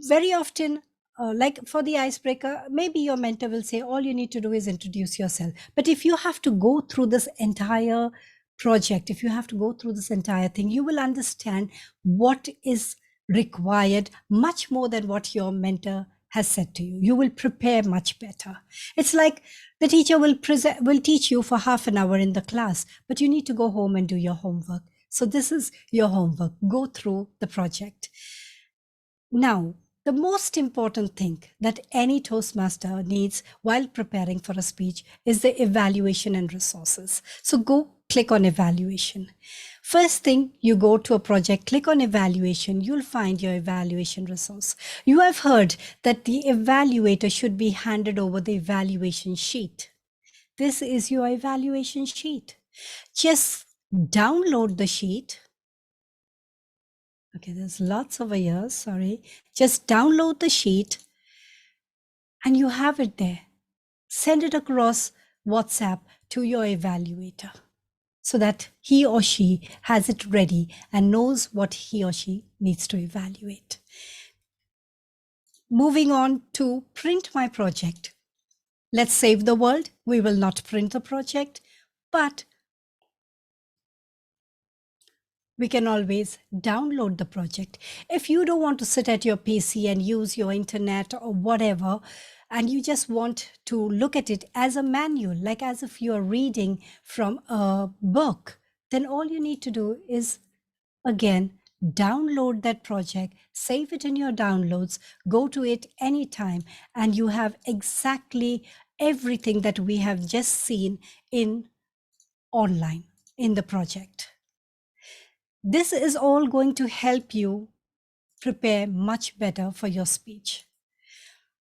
Very often, like for the icebreaker, maybe your mentor will say, all you need to do is introduce yourself. But if you have to go through this entire project, if you have to go through this entire thing, you will understand what is required much more than what your mentor has said to you. You will prepare much better. It's like the teacher will teach you for half an hour in the class, but you need to go home and do your homework. So this is your homework. Go through the project. Now, the most important thing that any Toastmaster needs while preparing for a speech is the evaluation and resources. So go click on evaluation. First thing, you go to a project, click on evaluation, you'll find your evaluation resource. You have heard that the evaluator should be handed over the evaluation sheet. This is your evaluation sheet. Just download the sheet. Okay, there's lots over here, sorry. Just download the sheet and you have it there. Send it across WhatsApp to your evaluator, so that he or she has it ready and knows what he or she needs to evaluate. Moving on to print my project. Let's save the world. We will not print the project, but we can always download the project. If you don't want to sit at your PC and use your internet or whatever, and you just want to look at it as a manual, like as if you're reading from a book, then all you need to do is, again, download that project, save it in your downloads, go to it anytime, and you have exactly everything that we have just seen in online in the project. This is all going to help you prepare much better for your speech.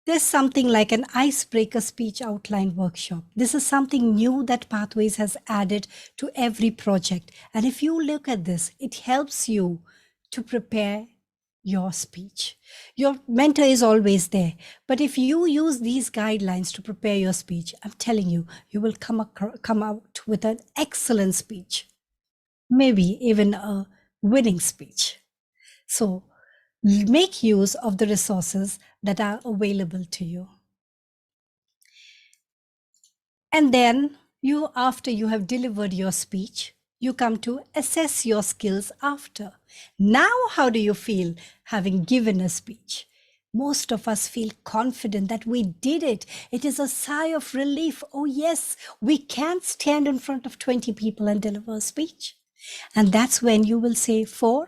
There's something like an icebreaker speech outline workshop. This is something new that Pathways has added to every project. And if you look at this, it helps you to prepare your speech. Your mentor is always there. But if you use these guidelines to prepare your speech, I'm telling you, you will come out with an excellent speech. Maybe even a winning speech. So make use of the resources that are available to you. And then after you have delivered your speech, you come to assess your skills after. Now, how do you feel having given a speech? Most of us feel confident that we did it. It is a sigh of relief. Oh yes, we can stand in front of 20 people and deliver a speech. And that's when you will say 4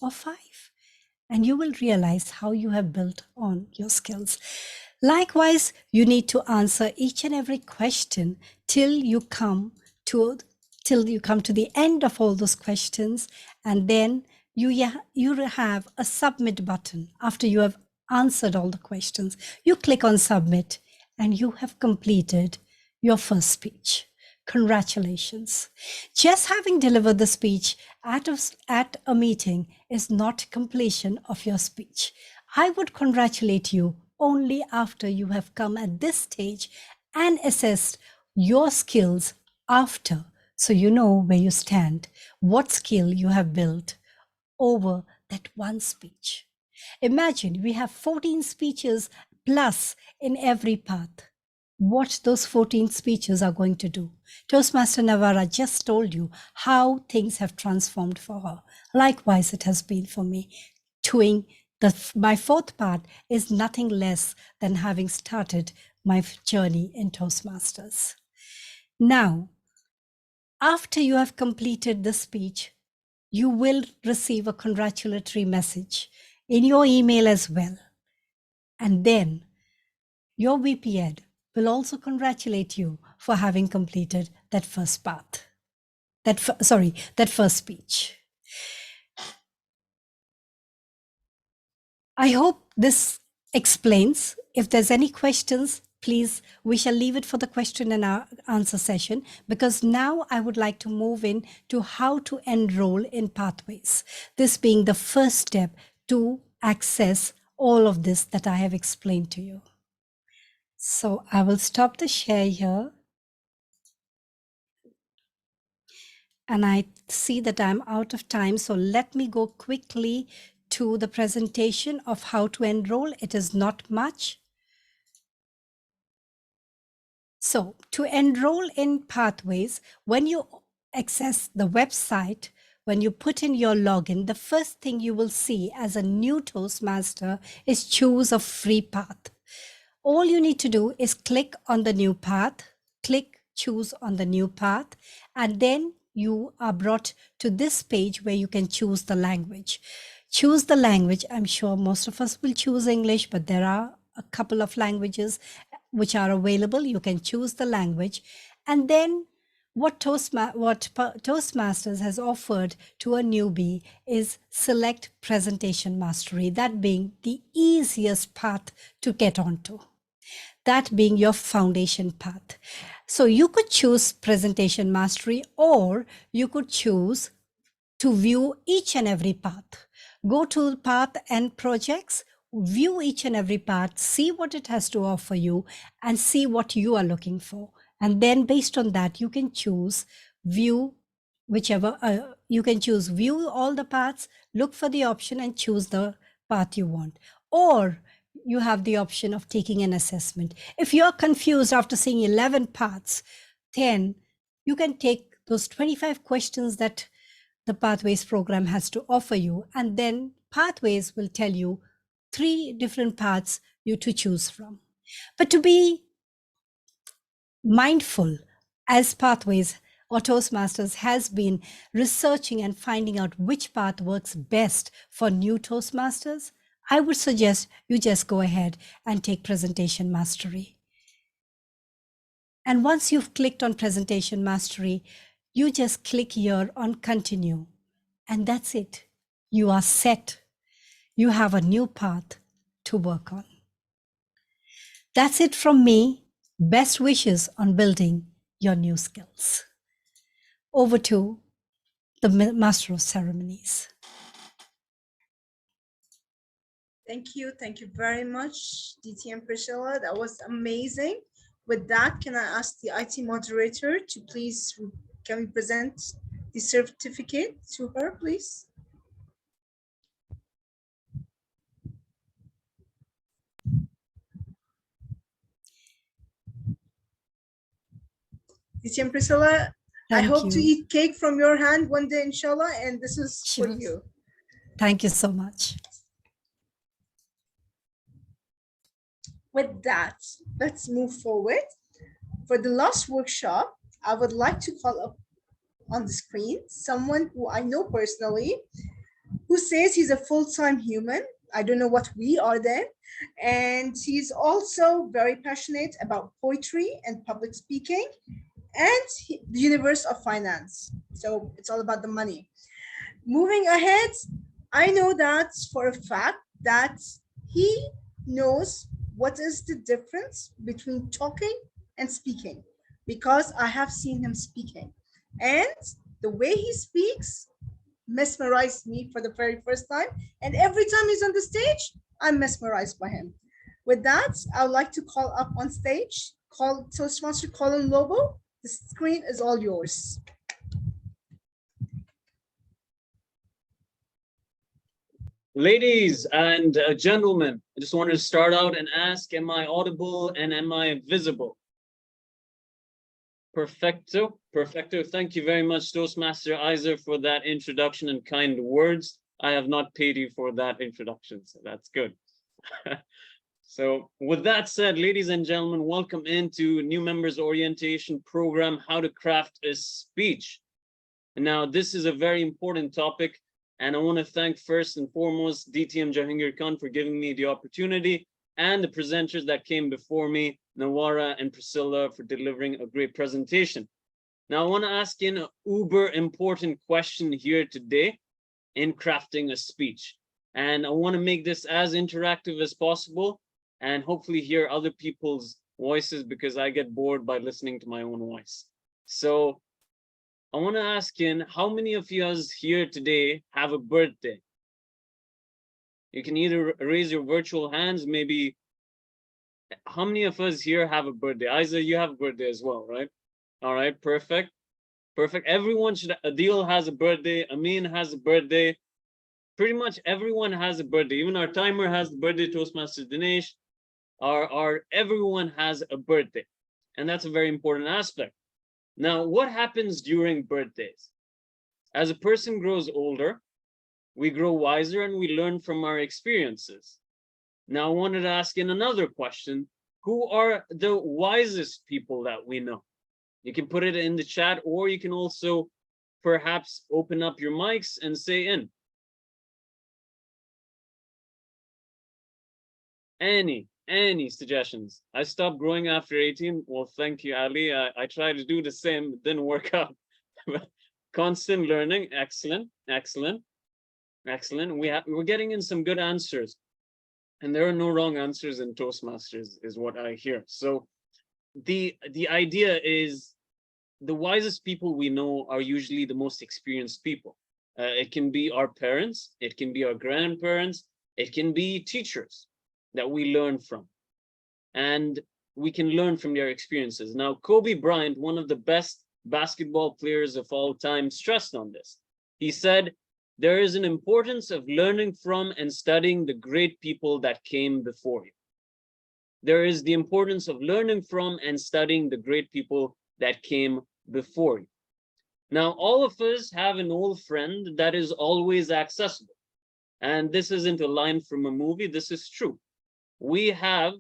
or 5. And you will realize how you have built on your skills. Likewise, you need to answer each and every question till you come to till you come to the end of all those questions, and then you have a submit button. After you have answered all the questions, you click on submit and you have completed your first speech. Congratulations. Just having delivered the speech at a meeting is not completion of your speech. I would congratulate you only after you have come at this stage and assessed your skills after, so you know where you stand, what skill you have built over that one speech. Imagine we have 14 speeches plus in every path. What those 14 speeches are going to do. Toastmaster Navara just told you how things have transformed for her. Likewise, it has been for me. My fourth part is nothing less than having started my journey in Toastmasters. Now, after you have completed the speech, you will receive a congratulatory message in your email as well. And then your VP Ed will also congratulate you for having completed that first path. That first speech. I hope this explains. If there's any questions, please, we shall leave it for the question and answer session, because now I would like to move in to how to enroll in Pathways. This being the first step to access all of this that I have explained to you. So I will stop the share here. And I see that I'm out of time. So let me go quickly to the presentation of how to enroll. It is not much. So to enroll in Pathways, when you access the website, when you put in your login, the first thing you will see as a new Toastmaster is choose a free path. All you need to do is click on the new path, click choose on the new path, and then you are brought to this page where you can choose the language. Choose the language. I'm sure most of us will choose English, but there are a couple of languages which are available. You can choose the language. And then what Toastmasters has offered to a newbie is select presentation mastery, that being the easiest path to get onto. That being your foundation path. So you could choose presentation mastery, or you could choose to view each and every path. Go to path and projects, view each and every path, see what it has to offer you, and see what you are looking for. And then based on that, you can choose view you can choose view all the paths, look for the option and choose the path you want. Or you have the option of taking an assessment. If you're confused after seeing 11 paths, then you can take those 25 questions that the Pathways program has to offer you, and then Pathways will tell you 3 different paths you to choose from. But to be mindful, as Pathways or Toastmasters has been researching and finding out which path works best for new Toastmasters, I would suggest you just go ahead and take presentation mastery. And once you've clicked on presentation mastery, you just click here on continue. And that's it. You are set. You have a new path to work on. That's it from me. Best wishes on building your new skills. Over to the Master of Ceremonies. Thank you very much, DT and Priscilla. That was amazing. With that, can I ask the IT moderator to please, can we present the certificate to her, please? DT and Priscilla, I hope to eat cake from your hand one day, inshallah, and this is for you. Thank you so much. With that, let's move forward. For the last workshop, I would like to call up on the screen someone who I know personally, who says he's a full-time human. I don't know what we are then. And he's also very passionate about poetry and public speaking. and the universe of finance. So it's all about the money. Moving ahead, I know that for a fact that he knows what is the difference between talking and speaking, because I have seen him speaking. And the way he speaks mesmerized me for the very first time. And every time he's on the stage, I'm mesmerized by him. With that, I would like to call up on stage, call Toastmaster Colin Lobo. The screen is all yours. Ladies and gentlemen, I just wanted to start out and ask, am I audible and am I visible? Perfecto, perfecto. Thank you very much, Toastmaster Iser, for that introduction and kind words. I have not paid you for that introduction, so that's good. So with that said, ladies and gentlemen, welcome into New Members Orientation Program, How to Craft a Speech. And now this is a very important topic, and I want to thank first and foremost DTM Jahangir Khan for giving me the opportunity, and the presenters that came before me, Nawara and Priscilla, for delivering a great presentation. Now I want to ask in an uber important question here today in crafting a speech. And I want to make this as interactive as possible and hopefully hear other people's voices, because I get bored by listening to my own voice. So I want to ask in, how many of you here today have a birthday? You can either raise your virtual hands, maybe. How many of us here have a birthday? Isa, you have a birthday as well, right? All right, perfect. Perfect. Everyone should, Adil has a birthday, Amin has a birthday. Pretty much everyone has a birthday. Even our timer has the birthday, Toastmaster Dinesh. Everyone has a birthday. And that's a very important aspect. Now, what happens during birthdays? As a person grows older, we grow wiser and we learn from our experiences. Now, I wanted to ask in another question, who are the wisest people that we know? You can put it in the chat, or you can also perhaps open up your mics and say in. Any suggestions? I stopped growing after 18. Well, thank you, Ali. I tried to do the same, it didn't work out. Constant learning, excellent, excellent, excellent. We're getting in some good answers. And there are no wrong answers in Toastmasters, is what I hear. So the idea is the wisest people we know are usually the most experienced people. It can be our parents, it can be our grandparents, it can be teachers that we learn from. And we can learn from their experiences. Now, Kobe Bryant, one of the best basketball players of all time, stressed on this. He said, there is an importance of learning from and studying the great people that came before you. There is the importance of learning from and studying the great people that came before you. Now, all of us have an old friend that is always accessible. And this isn't a line from a movie, this is true. We have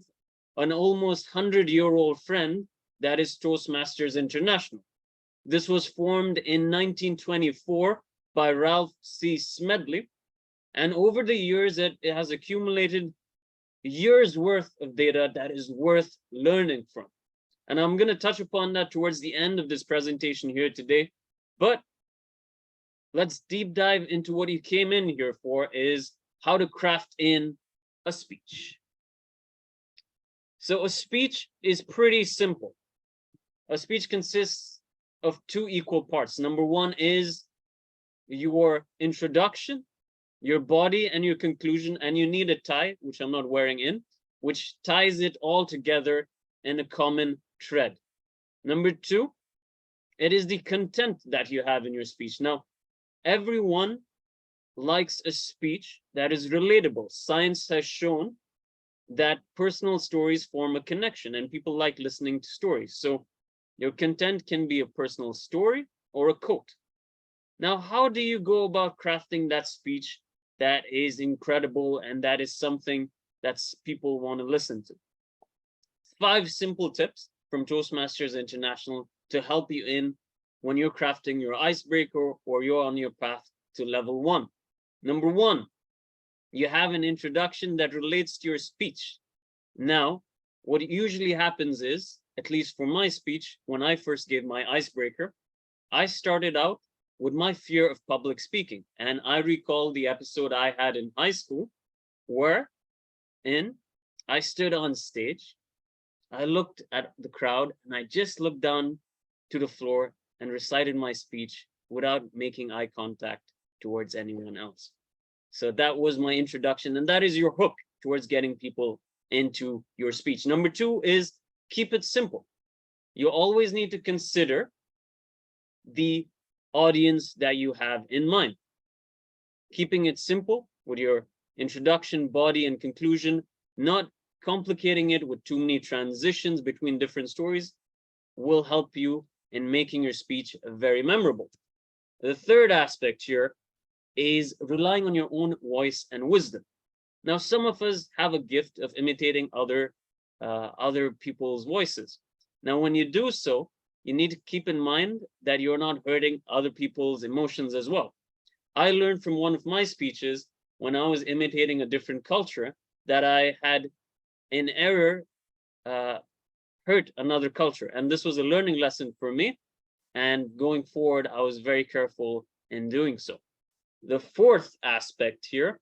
an almost 100-year-old friend that is Toastmasters International. This was formed in 1924 by Ralph C. Smedley. And over the years, it has accumulated years worth of data that is worth learning from. And I'm going to touch upon that towards the end of this presentation here today. But let's deep dive into what you came in here for, is how to craft in a speech. So a speech is pretty simple. A speech consists of two equal parts. Number one is your introduction, your body, and your conclusion, and you need a tie, which I'm not wearing in, which ties it all together in a common thread. Number two, it is the content that you have in your speech. Now, everyone likes a speech that is relatable. Science has shown that personal stories form a connection, and people like listening to stories. So your content can be a personal story or a quote. Now, how do you go about crafting that speech that is incredible and that is something that people want to listen to? 5 simple tips from Toastmasters International to help you in when you're crafting your icebreaker or you're on your path to level 1. Number 1, you have an introduction that relates to your speech. Now, what usually happens is at least for my speech, when I first gave my icebreaker, I started out with my fear of public speaking. And I recall the episode I had in high school where I stood on stage, I looked at the crowd, and I just looked down to the floor and recited my speech without making eye contact towards anyone else. So that was my introduction, and that is your hook towards getting people into your speech. Number two is keep it simple. You always need to consider the audience that you have in mind. Keeping it simple with your introduction, body, and conclusion, not complicating it with too many transitions between different stories, will help you in making your speech very memorable. The third aspect here is relying on your own voice and wisdom. Now, some of us have a gift of imitating other people's voices. Now, when you do so, you need to keep in mind that you're not hurting other people's emotions as well. I learned from one of my speeches when I was imitating a different culture that I had in error hurt another culture. And this was a learning lesson for me. And going forward, I was very careful in doing so. The fourth aspect here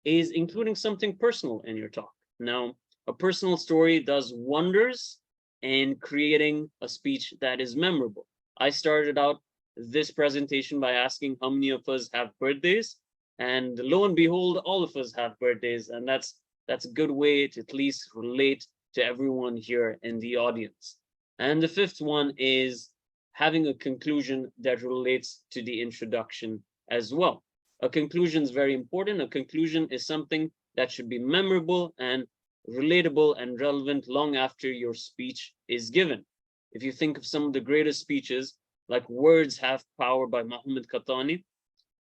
is including something personal in your talk. Now, a personal story does wonders in creating a speech that is memorable. I started out this presentation by asking how many of us have birthdays, and lo and behold, all of us have birthdays, and that's a good way to at least relate to everyone here in the audience. And the fifth one is having a conclusion that relates to the introduction as well. A conclusion is very important. A conclusion is something that should be memorable and relatable and relevant long after your speech is given. If you think of some of the greatest speeches, like Words Have Power by Muhammad Khatani,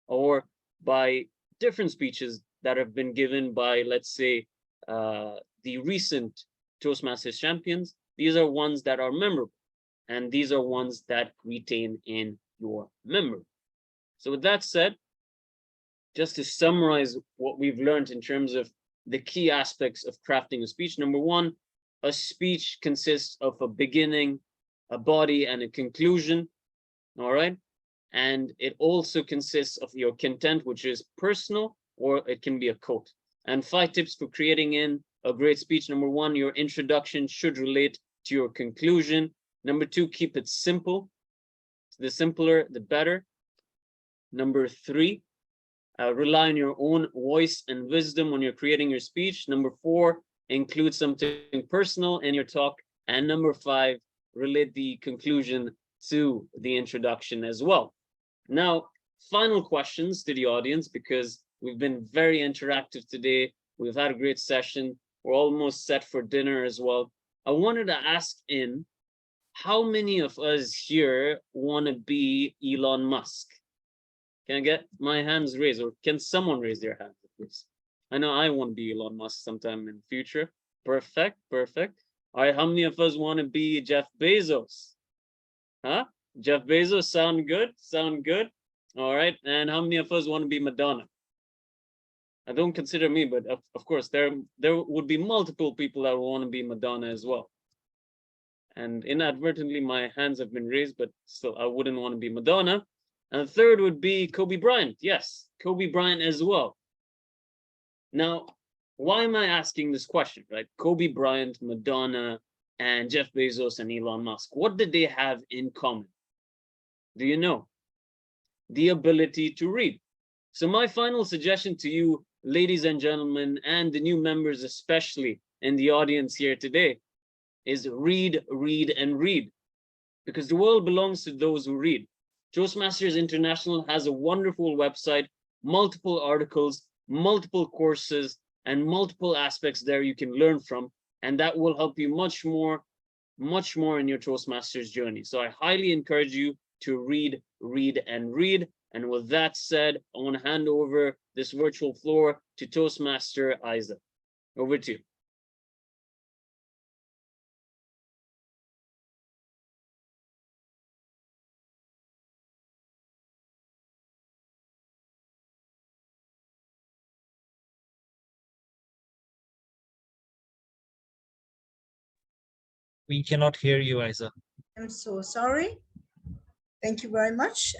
or by different speeches that have been given by, let's say, the recent Toastmasters champions, these are ones that are memorable, and these are ones that retain in your memory. So with that said, just to summarize what we've learned in terms of the key aspects of crafting a speech. Number one, a speech consists of a beginning, a body, and a conclusion. All right. And it also consists of your content, which is personal, or it can be a quote. And 5 tips for creating in a great speech. Number one, your introduction should relate to your conclusion. Number 2, keep it simple. The simpler, the better. Number 3, rely on your own voice and wisdom when you're creating your speech. Number 4, include something personal in your talk. And number 5, relate the conclusion to the introduction as well. Now, final questions to the audience, because we've been very interactive today. We've had a great session. We're almost set for dinner as well. I wanted to ask how many of us here want to be Elon Musk? Can I get my hands raised, or can someone raise their hand, please? I know I want to be Elon Musk sometime in the future. Perfect, perfect. All right, how many of us want to be Jeff Bezos? Huh? Jeff Bezos, sound good? Sound good? All right, and how many of us want to be Madonna? I don't consider me, but of course, there would be multiple people that want to be Madonna as well. And inadvertently, my hands have been raised, but still, I wouldn't want to be Madonna. And the third would be Kobe Bryant. Yes, Kobe Bryant as well. Now, why am I asking this question, right? Kobe Bryant, Madonna, and Jeff Bezos and Elon Musk. What did they have in common? Do you know? The ability to read. So my final suggestion to you, ladies and gentlemen, and the new members, especially in the audience here today, is read, read, and read. Because the world belongs to those who read. Toastmasters International has a wonderful website, multiple articles, multiple courses, and multiple aspects there you can learn from. And that will help you much more in your Toastmasters journey. So I highly encourage you to read, read, and read. And with that said, I want to hand over this virtual floor to Toastmaster Isa. Over to you. We cannot hear you, Isa. I'm so sorry. Thank you very much.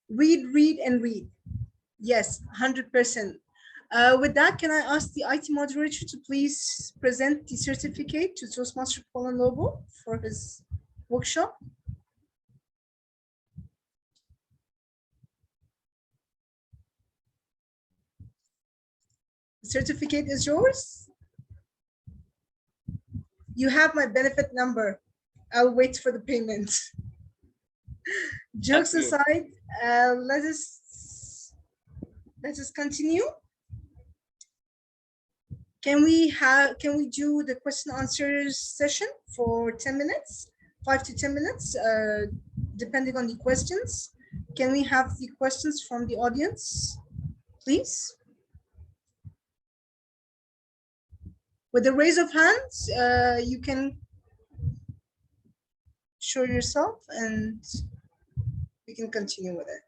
Read, and read. Yes, 100%. With that, can I ask the IT moderator to please present the certificate to Toastmaster Poland Lobo for his workshop? The certificate is yours. You have my benefit number. I'll wait for the payment. Jokes aside, let us continue. Can we do the question answers session for 10 minutes, 5 to 10 minutes, depending on the questions? Can we have the questions from the audience, please? With the raise of hands, you can show yourself and we can continue with it.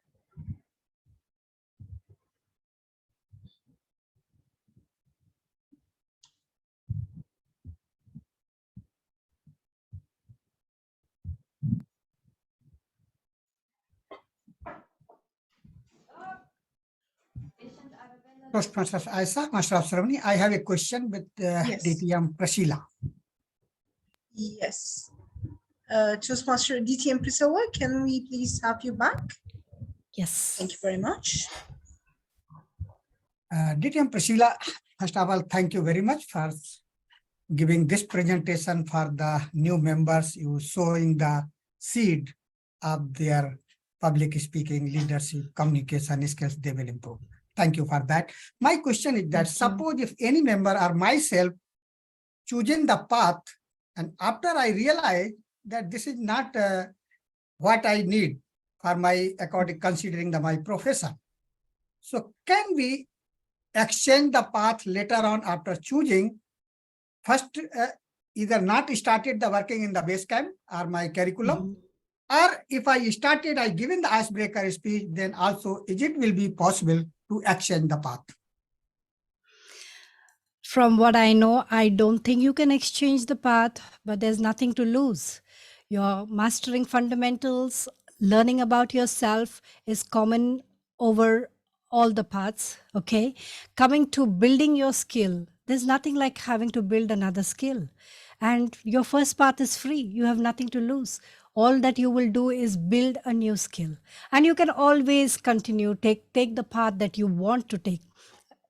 Toastmaster Isa, Master of Ceremony, I have a question with Yes. DTM Priscilla. Yes. Toastmaster DTM Priscilla, can we please have you back? Yes. Thank you very much. DTM Priscilla, first of all, thank you very much for giving this presentation for the new members. You showing the seed of their public speaking, leadership, communication skills they will improve. Thank you for that. My question is that suppose if any member or myself choosing the path and after I realize that this is not what I need for my according considering my profession. So can we exchange the path later on after choosing? First, either not started the working in the base camp or my curriculum, or if I started, I given the icebreaker speech, then also is it will be possible to exchange the path? From what I know, I don't think you can exchange the path, but there's nothing to lose. You're mastering fundamentals, learning about yourself is common over all the paths, okay? Coming to building your skill, there's nothing like having to build another skill. And your first path is free. You have nothing to lose. All that you will do is build a new skill. And you can always continue, take the path that you want to take.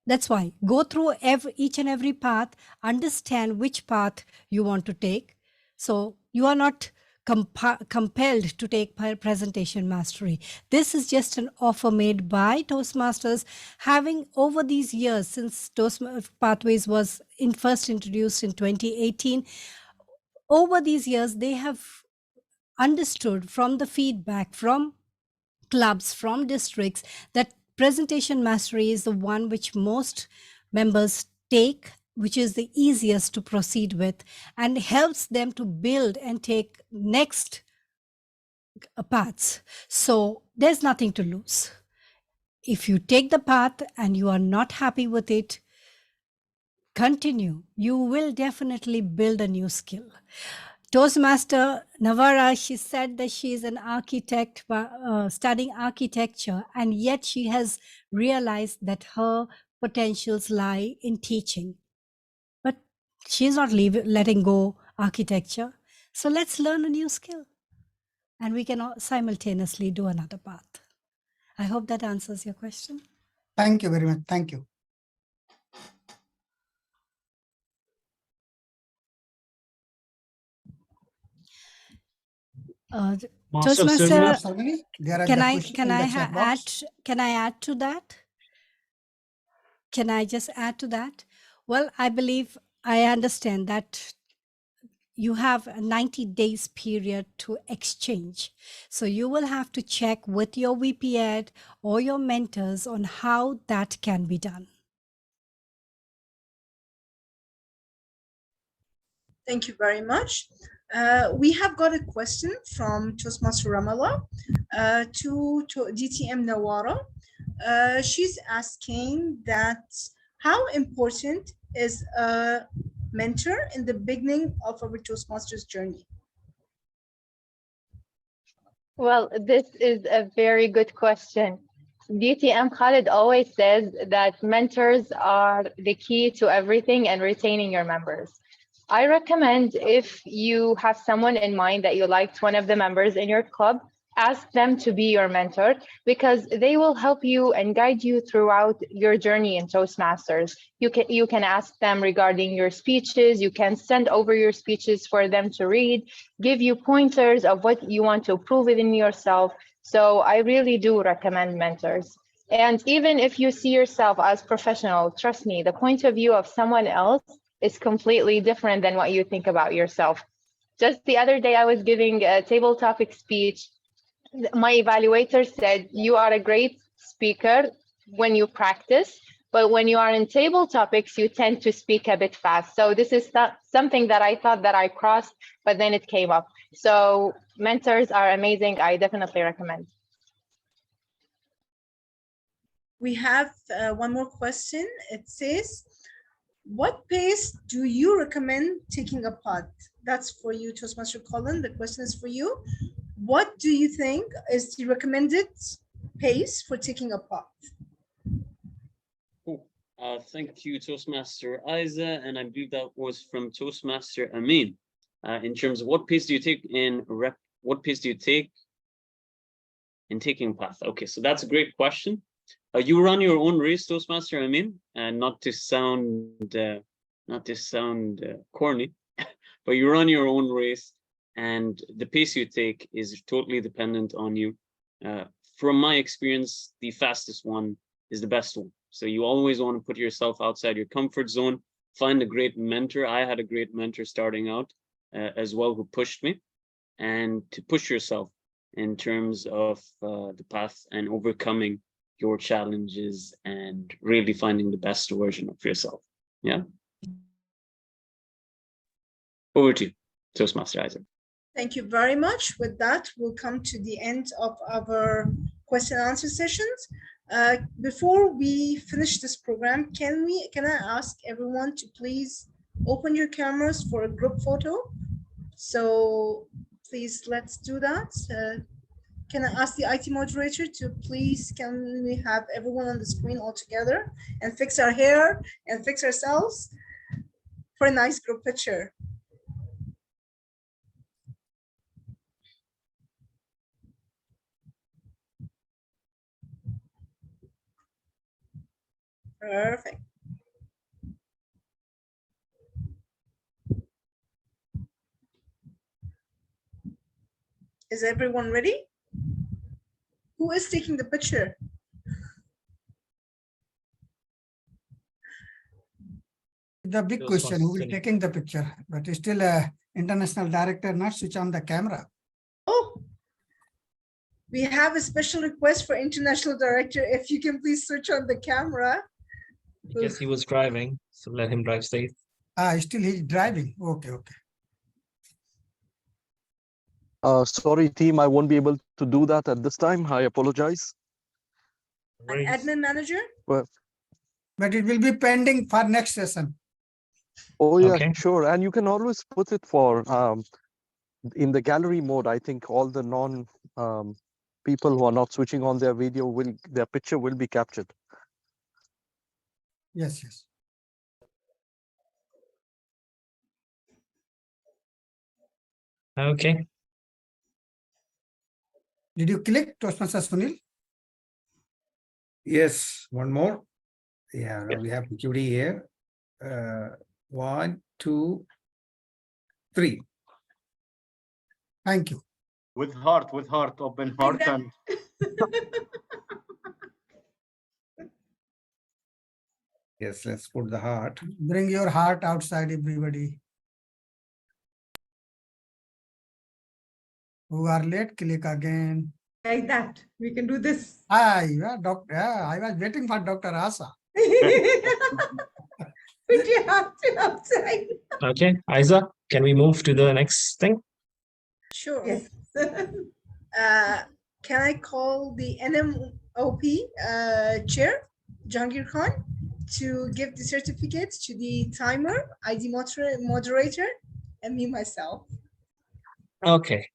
That's why go through each and every path, understand which path you want to take. So you are not compelled to take presentation mastery. This is just an offer made by Toastmasters, having over these years since Toastmasters Pathways was first introduced in 2018. Over these years, they have understood from the feedback from clubs, from districts, that presentation mastery is the one which most members take, which is the easiest to proceed with, and helps them to build and take next paths. So there's nothing to lose. If you take the path and you are not happy with it, continue. You will definitely build a new skill. Toastmaster Navara, she said that she is an architect studying architecture, and yet she has realized that her potentials lie in teaching. But she's not letting go architecture. So let's learn a new skill, and we can simultaneously do another path. I hope that answers your question. Thank you very much. Thank you. Toastmaster, can I add to that? Can I just add to that? Well, I believe I understand that you have a 90 days period to exchange. So you will have to check with your VP Ed or your mentors on how that can be done. Thank you very much. We have got a question from Toastmaster Ramallah to DTM Nawara. She's asking that how important is a mentor in the beginning of our Toastmasters journey? Well, this is a very good question. DTM Khalid always says that mentors are the key to everything and retaining your members. I recommend if you have someone in mind that you liked one of the members in your club, ask them to be your mentor because they will help you and guide you throughout your journey in Toastmasters. You can ask them regarding your speeches. You can send over your speeches for them to read, give you pointers of what you want to improve within yourself. So I really do recommend mentors. And even if you see yourself as professional, trust me, the point of view of someone else is completely different than what you think about yourself. Just the other day, I was giving a table topic speech. My evaluator said, you are a great speaker when you practice, but when you are in table topics, you tend to speak a bit fast. So this is something that I thought that I crossed, but then it came up. So mentors are amazing. I definitely recommend. We have one more question. It says, what pace do you recommend taking a pod? That's for you, Toastmaster Colin. The question is for you. What do you think is the recommended pace for taking a pod? Thank you, Toastmaster Isa, and I believe that was from Toastmaster Amin. In terms of what pace do you take in what pace do you take in taking path? Okay, so that's a great question. You run your own race, Toastmaster Amin, and not to sound corny, but you run your own race, and the pace you take is totally dependent on you. From my experience, the fastest one is the best one. So you always want to put yourself outside your comfort zone, find a great mentor. I had a great mentor starting out as well who pushed me, and to push yourself in terms of the path and overcoming your challenges and really finding the best version of yourself. Yeah. Over to you, Toastmaster Isaac. Thank you very much. With that, we'll come to the end of our question and answer sessions. Before we finish this program, can I ask everyone to please open your cameras for a group photo? So please, let's do that. Can I ask the IT moderator to please, can we have everyone on the screen all together and fix our hair and fix ourselves for a nice group picture? Perfect. Is everyone ready? Who is taking the picture? The big question, who is taking the picture? But still international director not switch on the camera. Oh, we have a special request for international director. If you can please switch on the camera. I guess he was driving, so let him drive safe. Still he's driving. Okay. Sorry, team, I won't be able to do that at this time. I apologize. An admin manager? Well, but it will be pending for next session. Oh yeah, Okay. sure. And you can always put it for in the gallery mode. I think all the people who are not switching on their video their picture will be captured. Yes. Okay. Did you click Toastmaster Sunil? Yes, one more. Yeah, now we have PQD here. 1, 2, 3. Thank you. With heart, open heart. And Yes, let's put the heart. Bring your heart outside, everybody. Who are late, click again. Like that. We can do this. Yeah, doctor. Yeah, I was waiting for Dr. Asa. Put your heart outside. Okay, Isa, can we move to the next thing? Sure. Yes. Can I call the NMOP chair, Jahangir Khan, to give the certificates to the timer, ID moderator, and me myself. Okay.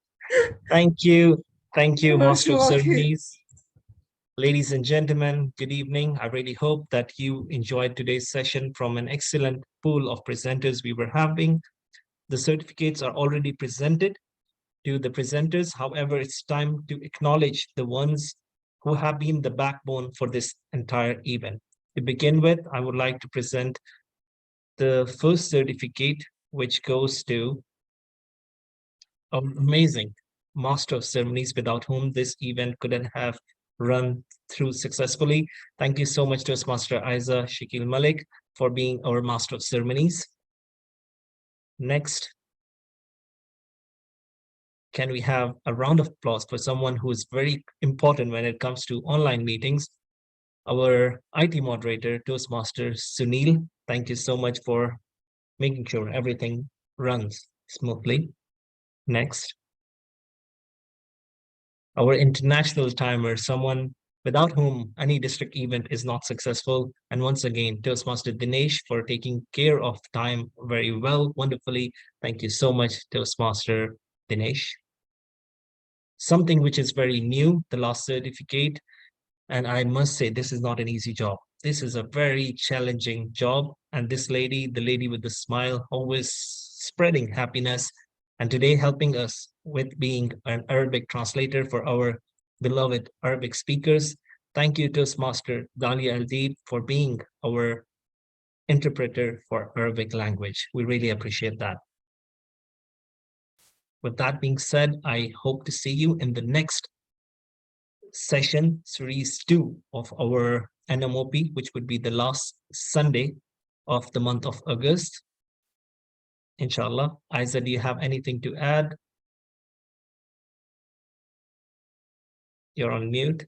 Thank you. Thank you, You're most Master of welcome. Ceremonies. Ladies and gentlemen, good evening. I really hope that you enjoyed today's session from an excellent pool of presenters we were having. The certificates are already presented to the presenters. However, it's time to acknowledge the ones who have been the backbone for this entire event. To begin with, I would like to present the first certificate, which goes to amazing Master of Ceremonies, without whom this event couldn't have run through successfully. Thank you so much to us, Master Aiza Shakil Malik, for being our Master of Ceremonies. Next, can we have a round of applause for someone who is very important when it comes to online meetings, our IT moderator, Toastmaster Sunil. Thank you so much for making sure everything runs smoothly. Next, our international timer, someone without whom any district event is not successful. And once again, Toastmaster Dinesh for taking care of time very well, wonderfully. Thank you so much, Toastmaster Dinesh. Something which is very new, the last certificate, and I must say this is not an easy job. This is a very challenging job. And this lady, the lady with the smile, always spreading happiness, and today helping us with being an Arabic translator for our beloved Arabic speakers. Thank you, Toastmaster Dalia Aldib, for being our interpreter for Arabic language. We really appreciate that. With that being said, I hope to see you in the next session, series 2 of our NMOP, which would be the last Sunday of the month of August. Inshallah. Aiza, do you have anything to add? You're on mute.